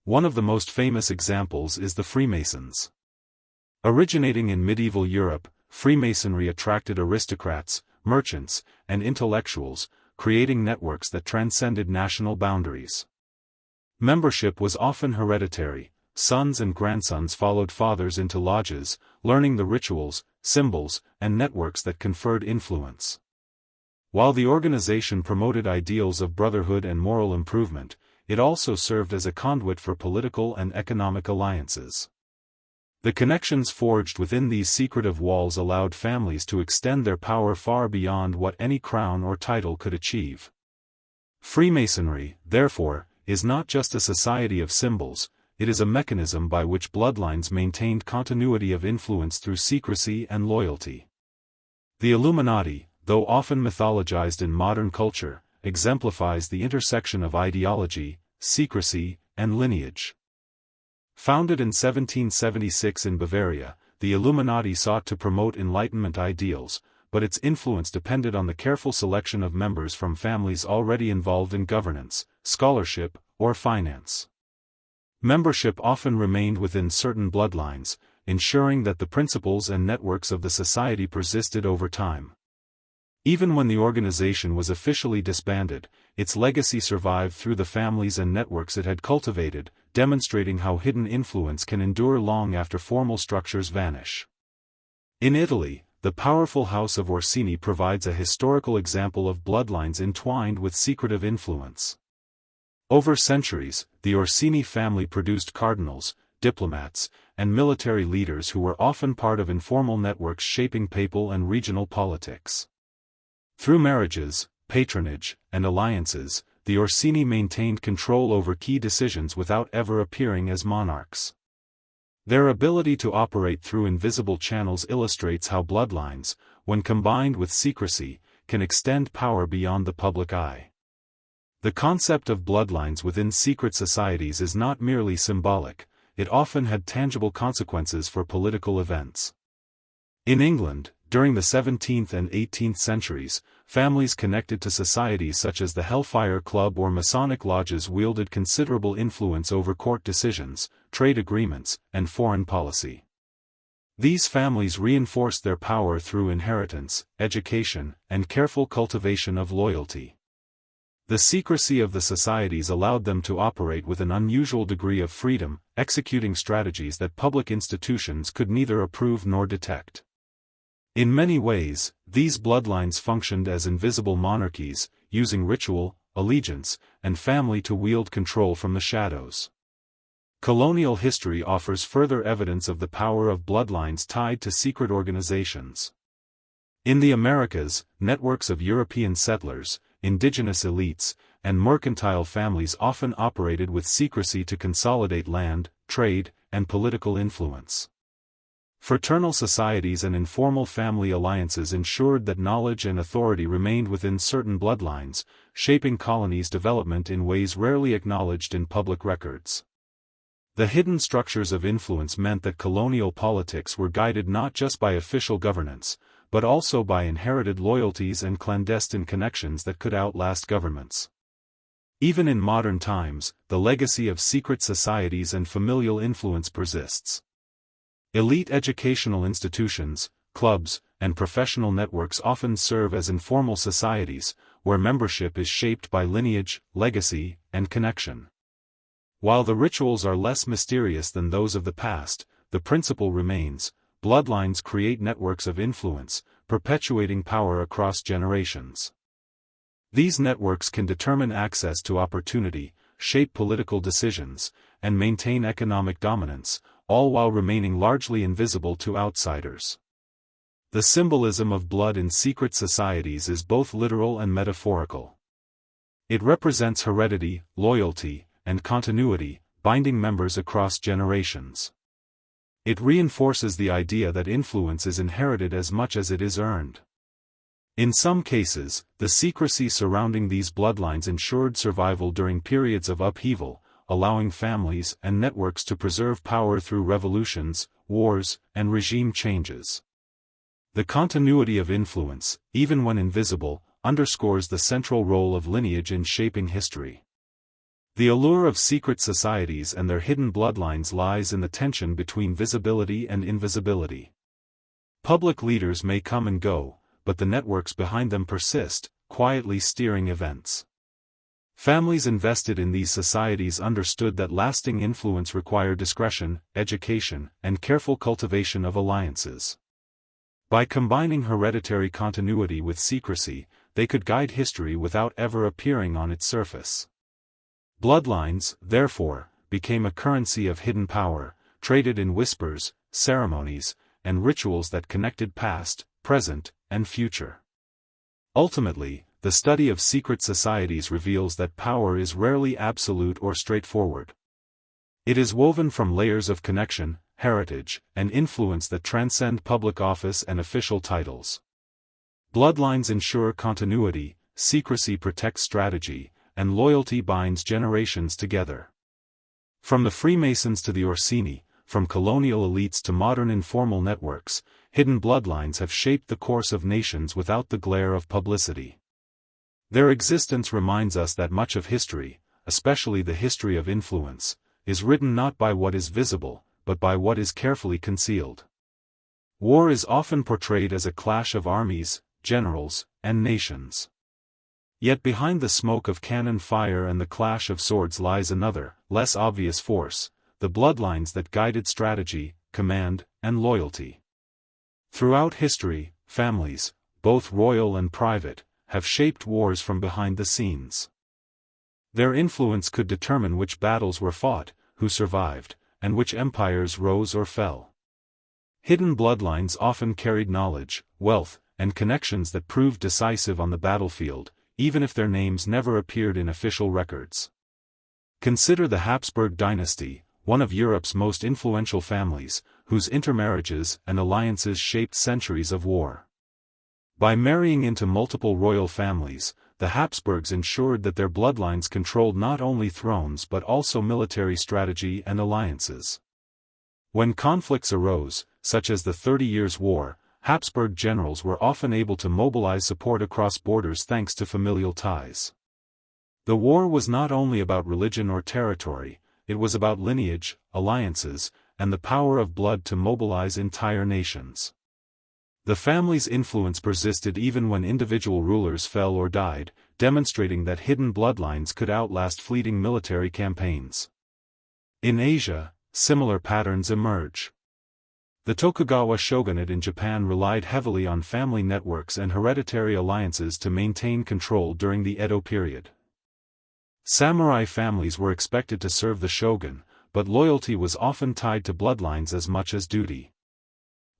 One of the most famous examples is the Freemasons. Originating in medieval Europe, Freemasonry attracted aristocrats, merchants, and intellectuals, creating networks that transcended national boundaries. Membership was often hereditary. Sons and grandsons followed fathers into lodges, learning the rituals, symbols, and networks that conferred influence. While the organization promoted ideals of brotherhood and moral improvement, it also served as a conduit for political and economic alliances. The connections forged within these secretive walls allowed families to extend their power far beyond what any crown or title could achieve. Freemasonry, therefore, is not just a society of symbols, it is a mechanism by which bloodlines maintained continuity of influence through secrecy and loyalty. The Illuminati, though often mythologized in modern culture, exemplifies the intersection of ideology, secrecy, and lineage. Founded in 1776 in Bavaria, the Illuminati sought to promote Enlightenment ideals, but its influence depended on the careful selection of members from families already involved in governance, scholarship, or finance. Membership often remained within certain bloodlines, ensuring that the principles and networks of the society persisted over time. Even when the organization was officially disbanded, its legacy survived through the families and networks it had cultivated, demonstrating how hidden influence can endure long after formal structures vanish. In Italy, the powerful House of Orsini provides a historical example of bloodlines entwined with secretive influence. Over centuries, the Orsini family produced cardinals, diplomats, and military leaders who were often part of informal networks shaping papal and regional politics. Through marriages, patronage, and alliances, the Orsini maintained control over key decisions without ever appearing as monarchs. Their ability to operate through invisible channels illustrates how bloodlines, when combined with secrecy, can extend power beyond the public eye. The concept of bloodlines within secret societies is not merely symbolic, it often had tangible consequences for political events. In England, during the 17th and 18th centuries, families connected to societies such as the Hellfire Club or Masonic lodges wielded considerable influence over court decisions, trade agreements, and foreign policy. These families reinforced their power through inheritance, education, and careful cultivation of loyalty. The secrecy of the societies allowed them to operate with an unusual degree of freedom, executing strategies that public institutions could neither approve nor detect. In many ways, these bloodlines functioned as invisible monarchies, using ritual, allegiance, and family to wield control from the shadows. Colonial history offers further evidence of the power of bloodlines tied to secret organizations. In the Americas, networks of European settlers, indigenous elites, and mercantile families often operated with secrecy to consolidate land, trade, and political influence. Fraternal societies and informal family alliances ensured that knowledge and authority remained within certain bloodlines, shaping colonies' development in ways rarely acknowledged in public records. The hidden structures of influence meant that colonial politics were guided not just by official governance, but also by inherited loyalties and clandestine connections that could outlast governments. Even in modern times, the legacy of secret societies and familial influence persists. Elite educational institutions, clubs, and professional networks often serve as informal societies, where membership is shaped by lineage, legacy, and connection. While the rituals are less mysterious than those of the past, the principle remains: bloodlines create networks of influence, perpetuating power across generations. These networks can determine access to opportunity, shape political decisions, and maintain economic dominance, all while remaining largely invisible to outsiders. The symbolism of blood in secret societies is both literal and metaphorical. It represents heredity, loyalty, and continuity, binding members across generations. It reinforces the idea that influence is inherited as much as it is earned. In some cases, the secrecy surrounding these bloodlines ensured survival during periods of upheaval, allowing families and networks to preserve power through revolutions, wars, and regime changes. The continuity of influence, even when invisible, underscores the central role of lineage in shaping history. The allure of secret societies and their hidden bloodlines lies in the tension between visibility and invisibility. Public leaders may come and go, but the networks behind them persist, quietly steering events. Families invested in these societies understood that lasting influence required discretion, education, and careful cultivation of alliances. By combining hereditary continuity with secrecy, they could guide history without ever appearing on its surface. Bloodlines, therefore, became a currency of hidden power, traded in whispers, ceremonies, and rituals that connected past, present, and future. Ultimately, the study of secret societies reveals that power is rarely absolute or straightforward. It is woven from layers of connection, heritage, and influence that transcend public office and official titles. Bloodlines ensure continuity, secrecy protects strategy, and loyalty binds generations together. From the Freemasons to the Orsini, from colonial elites to modern informal networks, hidden bloodlines have shaped the course of nations without the glare of publicity. Their existence reminds us that much of history, especially the history of influence, is written not by what is visible, but by what is carefully concealed. War is often portrayed as a clash of armies, generals, and nations. Yet behind the smoke of cannon fire and the clash of swords lies another, less obvious force, the bloodlines that guided strategy, command, and loyalty. Throughout history, families, both royal and private, have shaped wars from behind the scenes. Their influence could determine which battles were fought, who survived, and which empires rose or fell. Hidden bloodlines often carried knowledge, wealth, and connections that proved decisive on the battlefield, even if their names never appeared in official records. Consider the Habsburg dynasty, one of Europe's most influential families, whose intermarriages and alliances shaped centuries of war. By marrying into multiple royal families, the Habsburgs ensured that their bloodlines controlled not only thrones but also military strategy and alliances. When conflicts arose, such as the 30 Years' War, Habsburg generals were often able to mobilize support across borders thanks to familial ties. The war was not only about religion or territory, it was about lineage, alliances, and the power of blood to mobilize entire nations. The family's influence persisted even when individual rulers fell or died, demonstrating that hidden bloodlines could outlast fleeting military campaigns. In Asia, similar patterns emerge. The Tokugawa shogunate in Japan relied heavily on family networks and hereditary alliances to maintain control during the Edo period. Samurai families were expected to serve the shogun, but loyalty was often tied to bloodlines as much as duty.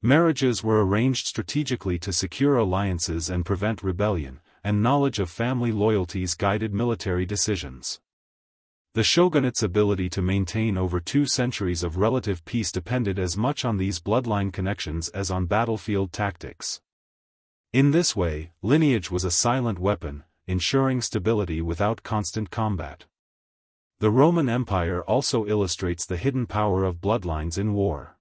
Marriages were arranged strategically to secure alliances and prevent rebellion, and knowledge of family loyalties guided military decisions. The shogunate's ability to maintain over 2 centuries of relative peace depended as much on these bloodline connections as on battlefield tactics. In this way, lineage was a silent weapon, ensuring stability without constant combat. The Roman Empire also illustrates the hidden power of bloodlines in war.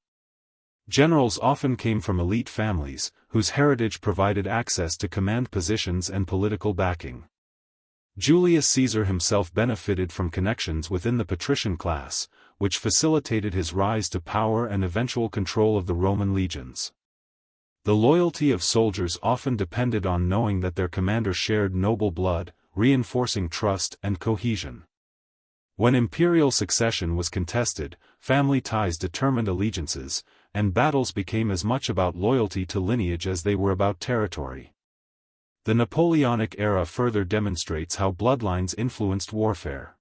Generals often came from elite families, whose heritage provided access to command positions and political backing. Julius Caesar himself benefited from connections within the patrician class, which facilitated his rise to power and eventual control of the Roman legions. The loyalty of soldiers often depended on knowing that their commander shared noble blood, reinforcing trust and cohesion. When imperial succession was contested, family ties determined allegiances, and battles became as much about loyalty to lineage as they were about territory. The Napoleonic era further demonstrates how bloodlines influenced warfare.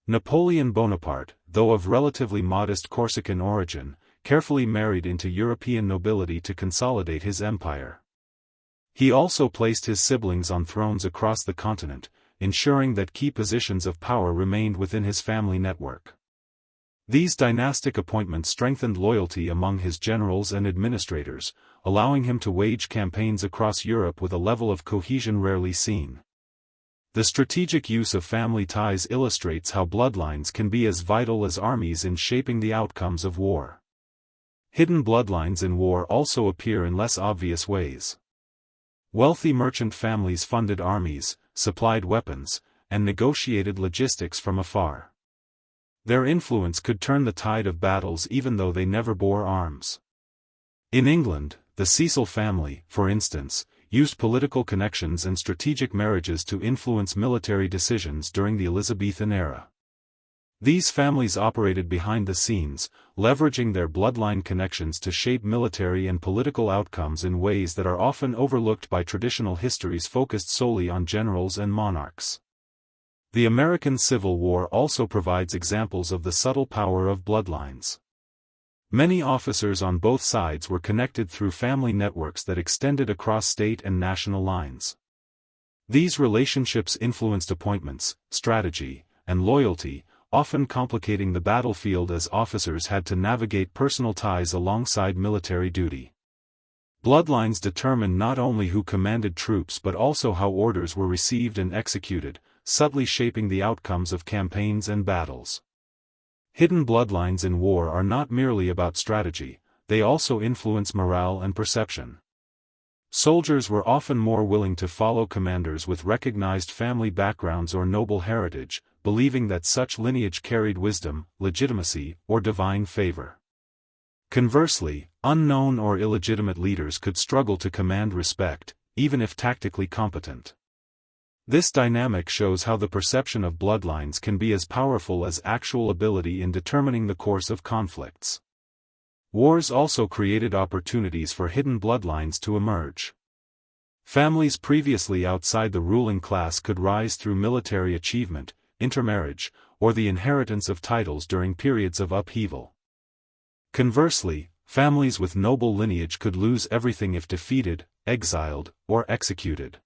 Napoleon Bonaparte, though of relatively modest Corsican origin, carefully married into European nobility to consolidate his empire. He also placed his siblings on thrones across the continent, ensuring that key positions of power remained within his family network. These dynastic appointments strengthened loyalty among his generals and administrators, allowing him to wage campaigns across Europe with a level of cohesion rarely seen. The strategic use of family ties illustrates how bloodlines can be as vital as armies in shaping the outcomes of war. Hidden bloodlines in war also appear in less obvious ways. Wealthy merchant families funded armies, supplied weapons, and negotiated logistics from afar. Their influence could turn the tide of battles even though they never bore arms. In England, the Cecil family, for instance, used political connections and strategic marriages to influence military decisions during the Elizabethan era. These families operated behind the scenes, leveraging their bloodline connections to shape military and political outcomes in ways that are often overlooked by traditional histories focused solely on generals and monarchs. The American Civil War also provides examples of the subtle power of bloodlines. Many officers on both sides were connected through family networks that extended across state and national lines. These relationships influenced appointments, strategy, and loyalty, often complicating the battlefield as officers had to navigate personal ties alongside military duty. Bloodlines determined not only who commanded troops but also how orders were received and executed, subtly shaping the outcomes of campaigns and battles. Hidden bloodlines in war are not merely about strategy, they also influence morale and perception. Soldiers were often more willing to follow commanders with recognized family backgrounds or noble heritage, believing that such lineage carried wisdom, legitimacy, or divine favor. Conversely, unknown or illegitimate leaders could struggle to command respect, even if tactically competent. This dynamic shows how the perception of bloodlines can be as powerful as actual ability in determining the course of conflicts. Wars also created opportunities for hidden bloodlines to emerge. Families previously outside the ruling class could rise through military achievement, intermarriage, or the inheritance of titles during periods of upheaval. Conversely, families with noble lineage could lose everything if defeated, exiled, or executed.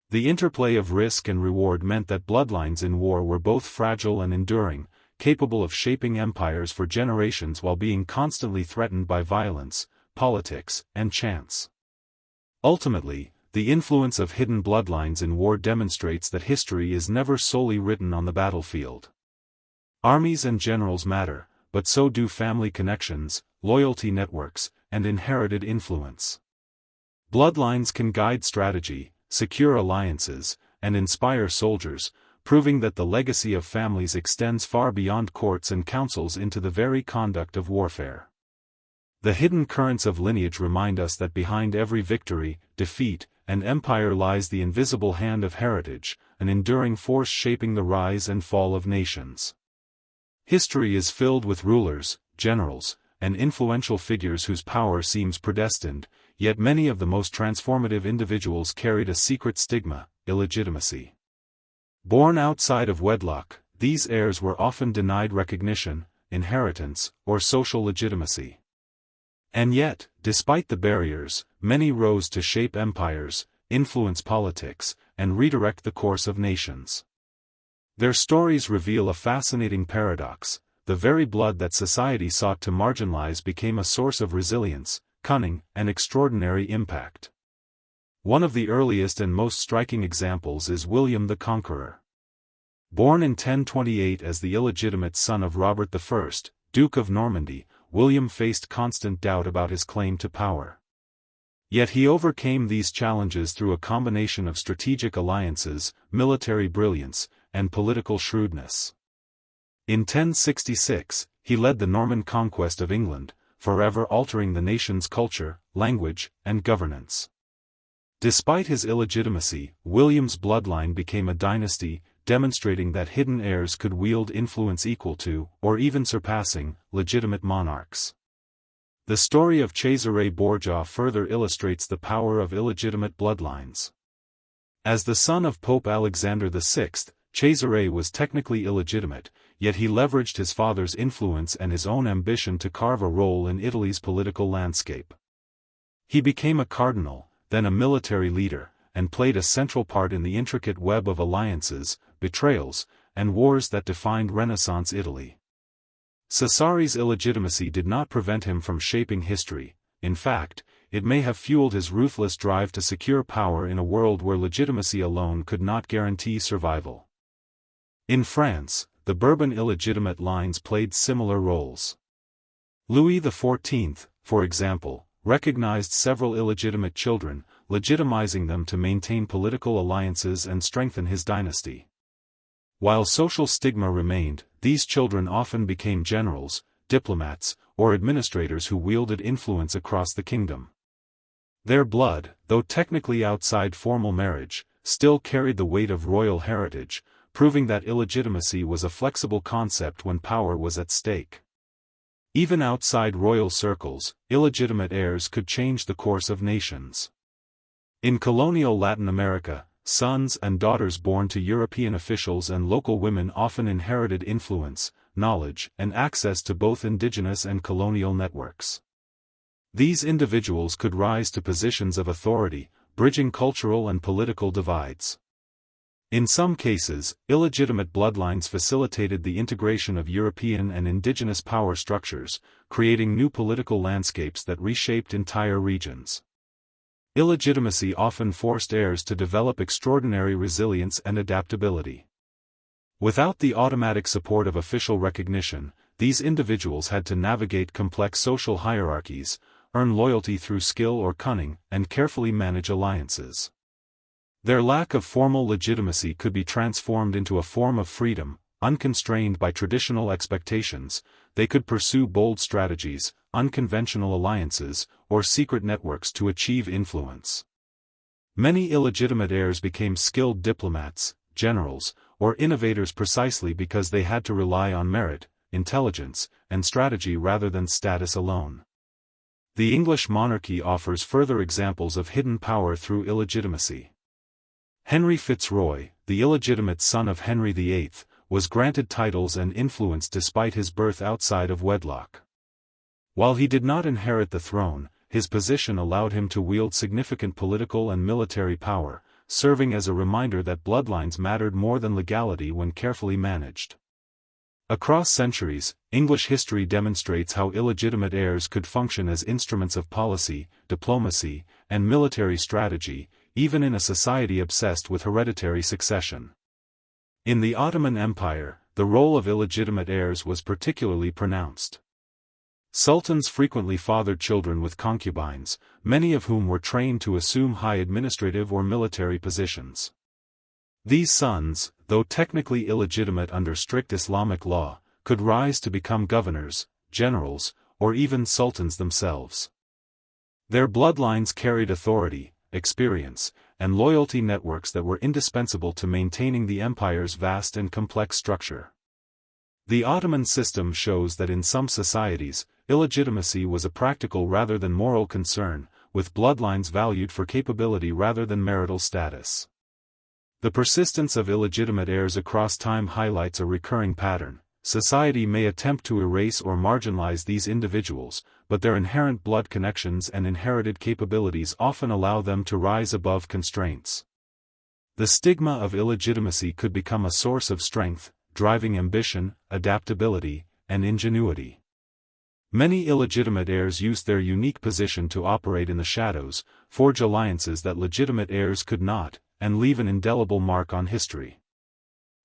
The interplay of risk and reward meant that bloodlines in war were both fragile and enduring, capable of shaping empires for generations while being constantly threatened by violence, politics, and chance. Ultimately, the influence of hidden bloodlines in war demonstrates that history is never solely written on the battlefield. Armies and generals matter, but so do family connections, loyalty networks, and inherited influence. Bloodlines can guide strategy, secure alliances, and inspire soldiers, proving that the legacy of families extends far beyond courts and councils into the very conduct of warfare. The hidden currents of lineage remind us that behind every victory, defeat, and empire lies the invisible hand of heritage, an enduring force shaping the rise and fall of nations. History is filled with rulers, generals, and influential figures whose power seems predestined, yet many of the most transformative individuals carried a secret stigma: illegitimacy. Born outside of wedlock, these heirs were often denied recognition, inheritance, or social legitimacy. And yet, despite the barriers, many rose to shape empires, influence politics, and redirect the course of nations. Their stories reveal a fascinating paradox: the very blood that society sought to marginalize became a source of resilience, cunning, and extraordinary impact. One of the earliest and most striking examples is William the Conqueror. Born in 1028 as the illegitimate son of Robert I, Duke of Normandy, William faced constant doubt about his claim to power. Yet he overcame these challenges through a combination of strategic alliances, military brilliance, and political shrewdness. In 1066, he led the Norman conquest of England, forever altering the nation's culture, language, and governance. Despite his illegitimacy, William's bloodline became a dynasty, demonstrating that hidden heirs could wield influence equal to, or even surpassing, legitimate monarchs. The story of Cesare Borgia further illustrates the power of illegitimate bloodlines. As the son of Pope Alexander VI, Cesare was technically illegitimate, yet he leveraged his father's influence and his own ambition to carve a role in Italy's political landscape. He became a cardinal, then a military leader, and played a central part in the intricate web of alliances, betrayals, and wars that defined Renaissance Italy. Cesare's illegitimacy did not prevent him from shaping history. In fact, it may have fueled his ruthless drive to secure power in a world where legitimacy alone could not guarantee survival. In France, the Bourbon illegitimate lines played similar roles. Louis XIV, for example, recognized several illegitimate children, legitimizing them to maintain political alliances and strengthen his dynasty. While social stigma remained, these children often became generals, diplomats, or administrators who wielded influence across the kingdom. Their blood, though technically outside formal marriage, still carried the weight of royal heritage, proving that illegitimacy was a flexible concept when power was at stake. Even outside royal circles, illegitimate heirs could change the course of nations. In colonial Latin America, sons and daughters born to European officials and local women often inherited influence, knowledge, and access to both indigenous and colonial networks. These individuals could rise to positions of authority, bridging cultural and political divides. In some cases, illegitimate bloodlines facilitated the integration of European and indigenous power structures, creating new political landscapes that reshaped entire regions. Illegitimacy often forced heirs to develop extraordinary resilience and adaptability. Without the automatic support of official recognition, these individuals had to navigate complex social hierarchies, earn loyalty through skill or cunning, and carefully manage alliances. Their lack of formal legitimacy could be transformed into a form of freedom. Unconstrained by traditional expectations, they could pursue bold strategies, unconventional alliances, or secret networks to achieve influence. Many illegitimate heirs became skilled diplomats, generals, or innovators precisely because they had to rely on merit, intelligence, and strategy rather than status alone. The English monarchy offers further examples of hidden power through illegitimacy. Henry Fitzroy, the illegitimate son of Henry VIII, was granted titles and influence despite his birth outside of wedlock. While he did not inherit the throne, his position allowed him to wield significant political and military power, serving as a reminder that bloodlines mattered more than legality when carefully managed. Across centuries, English history demonstrates how illegitimate heirs could function as instruments of policy, diplomacy, and military strategy, even in a society obsessed with hereditary succession. In the Ottoman Empire, the role of illegitimate heirs was particularly pronounced. Sultans frequently fathered children with concubines, many of whom were trained to assume high administrative or military positions. These sons, though technically illegitimate under strict Islamic law, could rise to become governors, generals, or even sultans themselves. Their bloodlines carried authority, experience, and loyalty networks that were indispensable to maintaining the empire's vast and complex structure. The Ottoman system shows that in some societies, illegitimacy was a practical rather than moral concern, with bloodlines valued for capability rather than marital status. The persistence of illegitimate heirs across time highlights a recurring pattern. Society may attempt to erase or marginalize these individuals, but their inherent blood connections and inherited capabilities often allow them to rise above constraints. The stigma of illegitimacy could become a source of strength, driving ambition, adaptability, and ingenuity. Many illegitimate heirs used their unique position to operate in the shadows, forge alliances that legitimate heirs could not, and leave an indelible mark on history.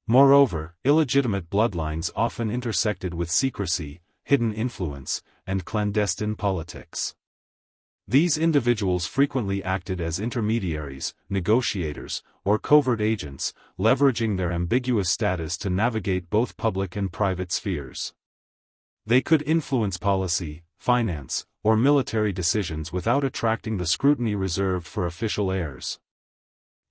Moreover, illegitimate bloodlines often intersected with secrecy, hidden influence, and clandestine politics. These individuals frequently acted as intermediaries, negotiators, or covert agents, leveraging their ambiguous status to navigate both public and private spheres. They could influence policy, finance, or military decisions without attracting the scrutiny reserved for official heirs.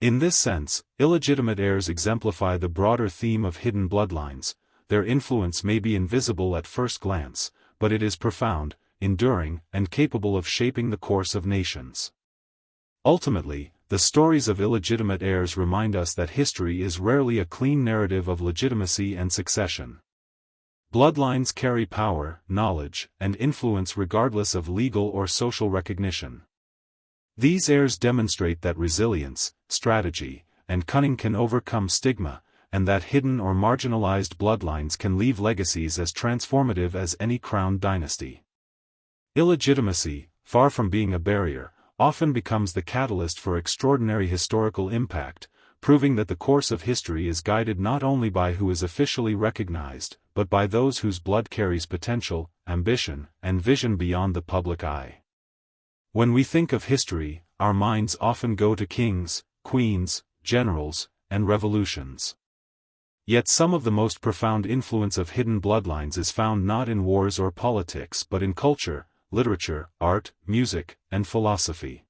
In this sense, illegitimate heirs exemplify the broader theme of hidden bloodlines. Their influence may be invisible at first glance, but it is profound, enduring, and capable of shaping the course of nations. Ultimately, the stories of illegitimate heirs remind us that history is rarely a clean narrative of legitimacy and succession. Bloodlines carry power, knowledge, and influence regardless of legal or social recognition. These heirs demonstrate that resilience, strategy, and cunning can overcome stigma, and that hidden or marginalized bloodlines can leave legacies as transformative as any crowned dynasty. Illegitimacy, far from being a barrier, often becomes the catalyst for extraordinary historical impact, proving that the course of history is guided not only by who is officially recognized, but by those whose blood carries potential, ambition, and vision beyond the public eye. When we think of history, our minds often go to kings, queens, generals, and revolutions. Yet some of the most profound influence of hidden bloodlines is found not in wars or politics but in culture, literature, art, music, and philosophy.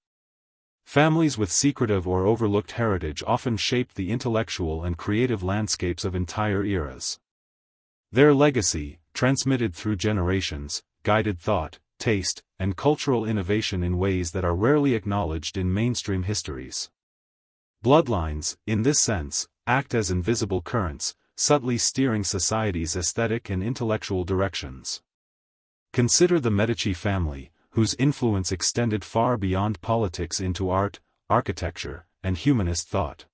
Families with secretive or overlooked heritage often shaped the intellectual and creative landscapes of entire eras. Their legacy, transmitted through generations, guided thought, taste, and cultural innovation in ways that are rarely acknowledged in mainstream histories. Bloodlines, in this sense, act as invisible currents, subtly steering society's aesthetic and intellectual directions. Consider the Medici family, whose influence extended far beyond politics into art, architecture, and humanist thought.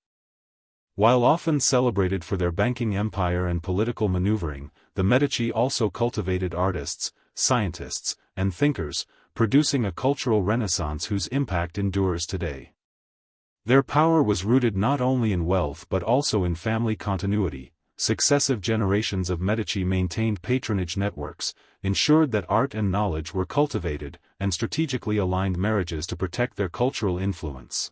While often celebrated for their banking empire and political maneuvering, the Medici also cultivated artists, scientists, and thinkers, producing a cultural renaissance whose impact endures today. Their power was rooted not only in wealth but also in family continuity. Successive generations of Medici maintained patronage networks, ensured that art and knowledge were cultivated, and strategically aligned marriages to protect their cultural influence.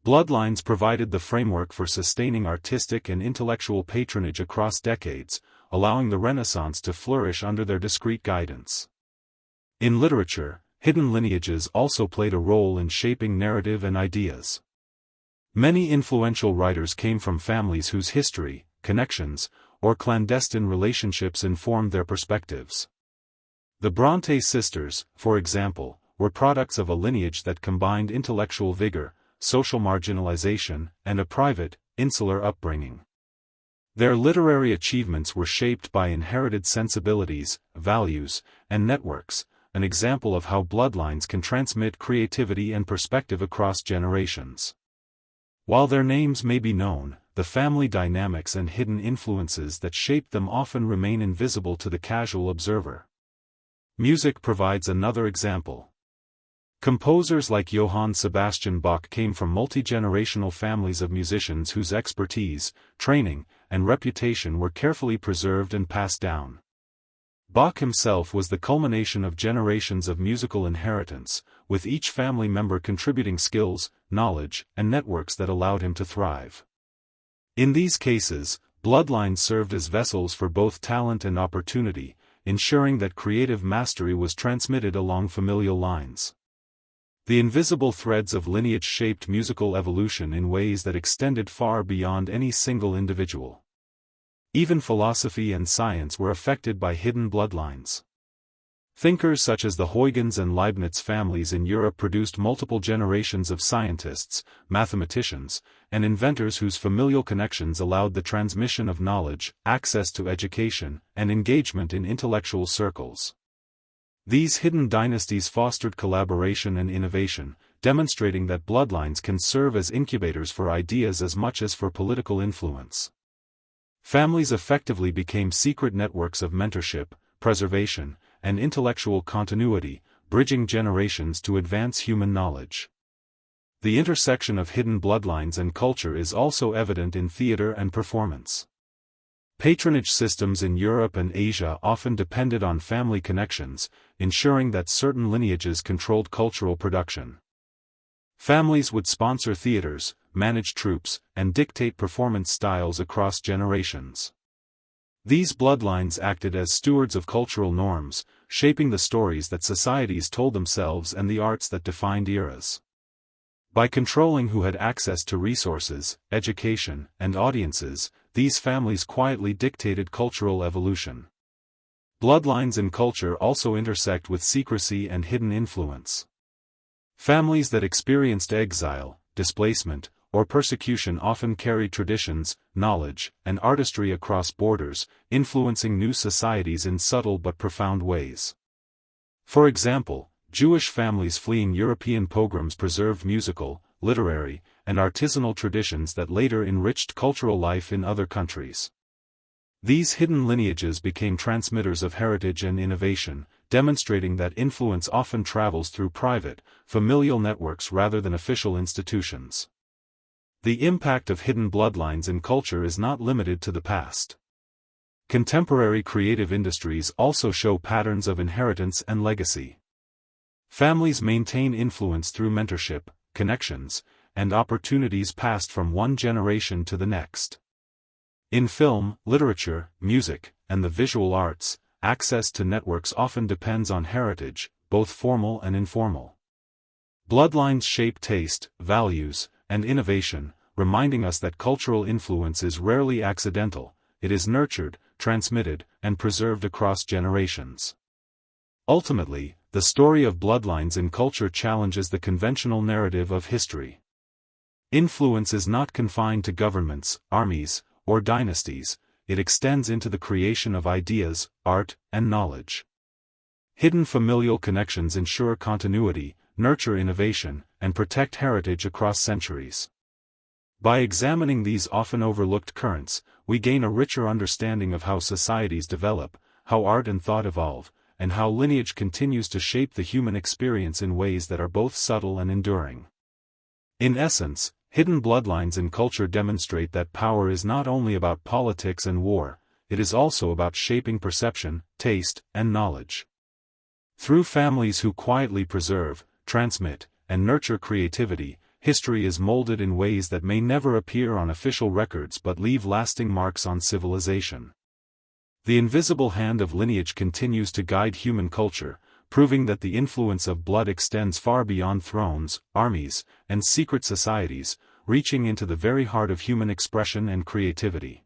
Bloodlines provided the framework for sustaining artistic and intellectual patronage across decades, allowing the Renaissance to flourish under their discreet guidance. In literature, hidden lineages also played a role in shaping narrative and ideas. Many influential writers came from families whose history, connections, or clandestine relationships informed their perspectives. The Bronte sisters, for example, were products of a lineage that combined intellectual vigor, social marginalization, and a private, insular upbringing. Their literary achievements were shaped by inherited sensibilities, values, and networks, an example of how bloodlines can transmit creativity and perspective across generations. While their names may be known, the family dynamics and hidden influences that shaped them often remain invisible to the casual observer. Music provides another example. Composers like Johann Sebastian Bach came from multi-generational families of musicians whose expertise, training, and reputation were carefully preserved and passed down. Bach himself was the culmination of generations of musical inheritance, with each family member contributing skills, knowledge, and networks that allowed him to thrive. In these cases, bloodlines served as vessels for both talent and opportunity, ensuring that creative mastery was transmitted along familial lines. The invisible threads of lineage shaped musical evolution in ways that extended far beyond any single individual. Even philosophy and science were affected by hidden bloodlines. Thinkers such as the Huygens and Leibniz families in Europe produced multiple generations of scientists, mathematicians, and inventors whose familial connections allowed the transmission of knowledge, access to education, and engagement in intellectual circles. These hidden dynasties fostered collaboration and innovation, demonstrating that bloodlines can serve as incubators for ideas as much as for political influence. Families effectively became secret networks of mentorship, preservation, and intellectual continuity, bridging generations to advance human knowledge. The intersection of hidden bloodlines and culture is also evident in theater and performance. Patronage systems in Europe and Asia often depended on family connections, ensuring that certain lineages controlled cultural production. Families would sponsor theaters, manage troupes, and dictate performance styles across generations. These bloodlines acted as stewards of cultural norms, shaping the stories that societies told themselves and the arts that defined eras. By controlling who had access to resources, education, and audiences, these families quietly dictated cultural evolution. Bloodlines in culture also intersect with secrecy and hidden influence. Families that experienced exile, displacement, or persecution often carried traditions, knowledge, and artistry across borders, influencing new societies in subtle but profound ways. For example, Jewish families fleeing European pogroms preserved musical, literary, and artisanal traditions that later enriched cultural life in other countries. These hidden lineages became transmitters of heritage and innovation, demonstrating that influence often travels through private, familial networks rather than official institutions. The impact of hidden bloodlines in culture is not limited to the past. Contemporary creative industries also show patterns of inheritance and legacy. Families maintain influence through mentorship, connections, and opportunities passed from one generation to the next. In film, literature, music, and the visual arts, access to networks often depends on heritage, both formal and informal. Bloodlines shape taste, values, and innovation, reminding us that cultural influence is rarely accidental, it is nurtured, transmitted, and preserved across generations. Ultimately, the story of bloodlines in culture challenges the conventional narrative of history. Influence is not confined to governments, armies, or dynasties, it extends into the creation of ideas, art, and knowledge. Hidden familial connections ensure continuity, nurture innovation, and protect heritage across centuries. By examining these often overlooked currents, we gain a richer understanding of how societies develop, how art and thought evolve, and how lineage continues to shape the human experience in ways that are both subtle and enduring. In essence, hidden bloodlines in culture demonstrate that power is not only about politics and war, it is also about shaping perception, taste, and knowledge. Through families who quietly preserve, transmit, and nurture creativity, history is molded in ways that may never appear on official records but leave lasting marks on civilization. The invisible hand of lineage continues to guide human culture, proving that the influence of blood extends far beyond thrones, armies, and secret societies, reaching into the very heart of human expression and creativity.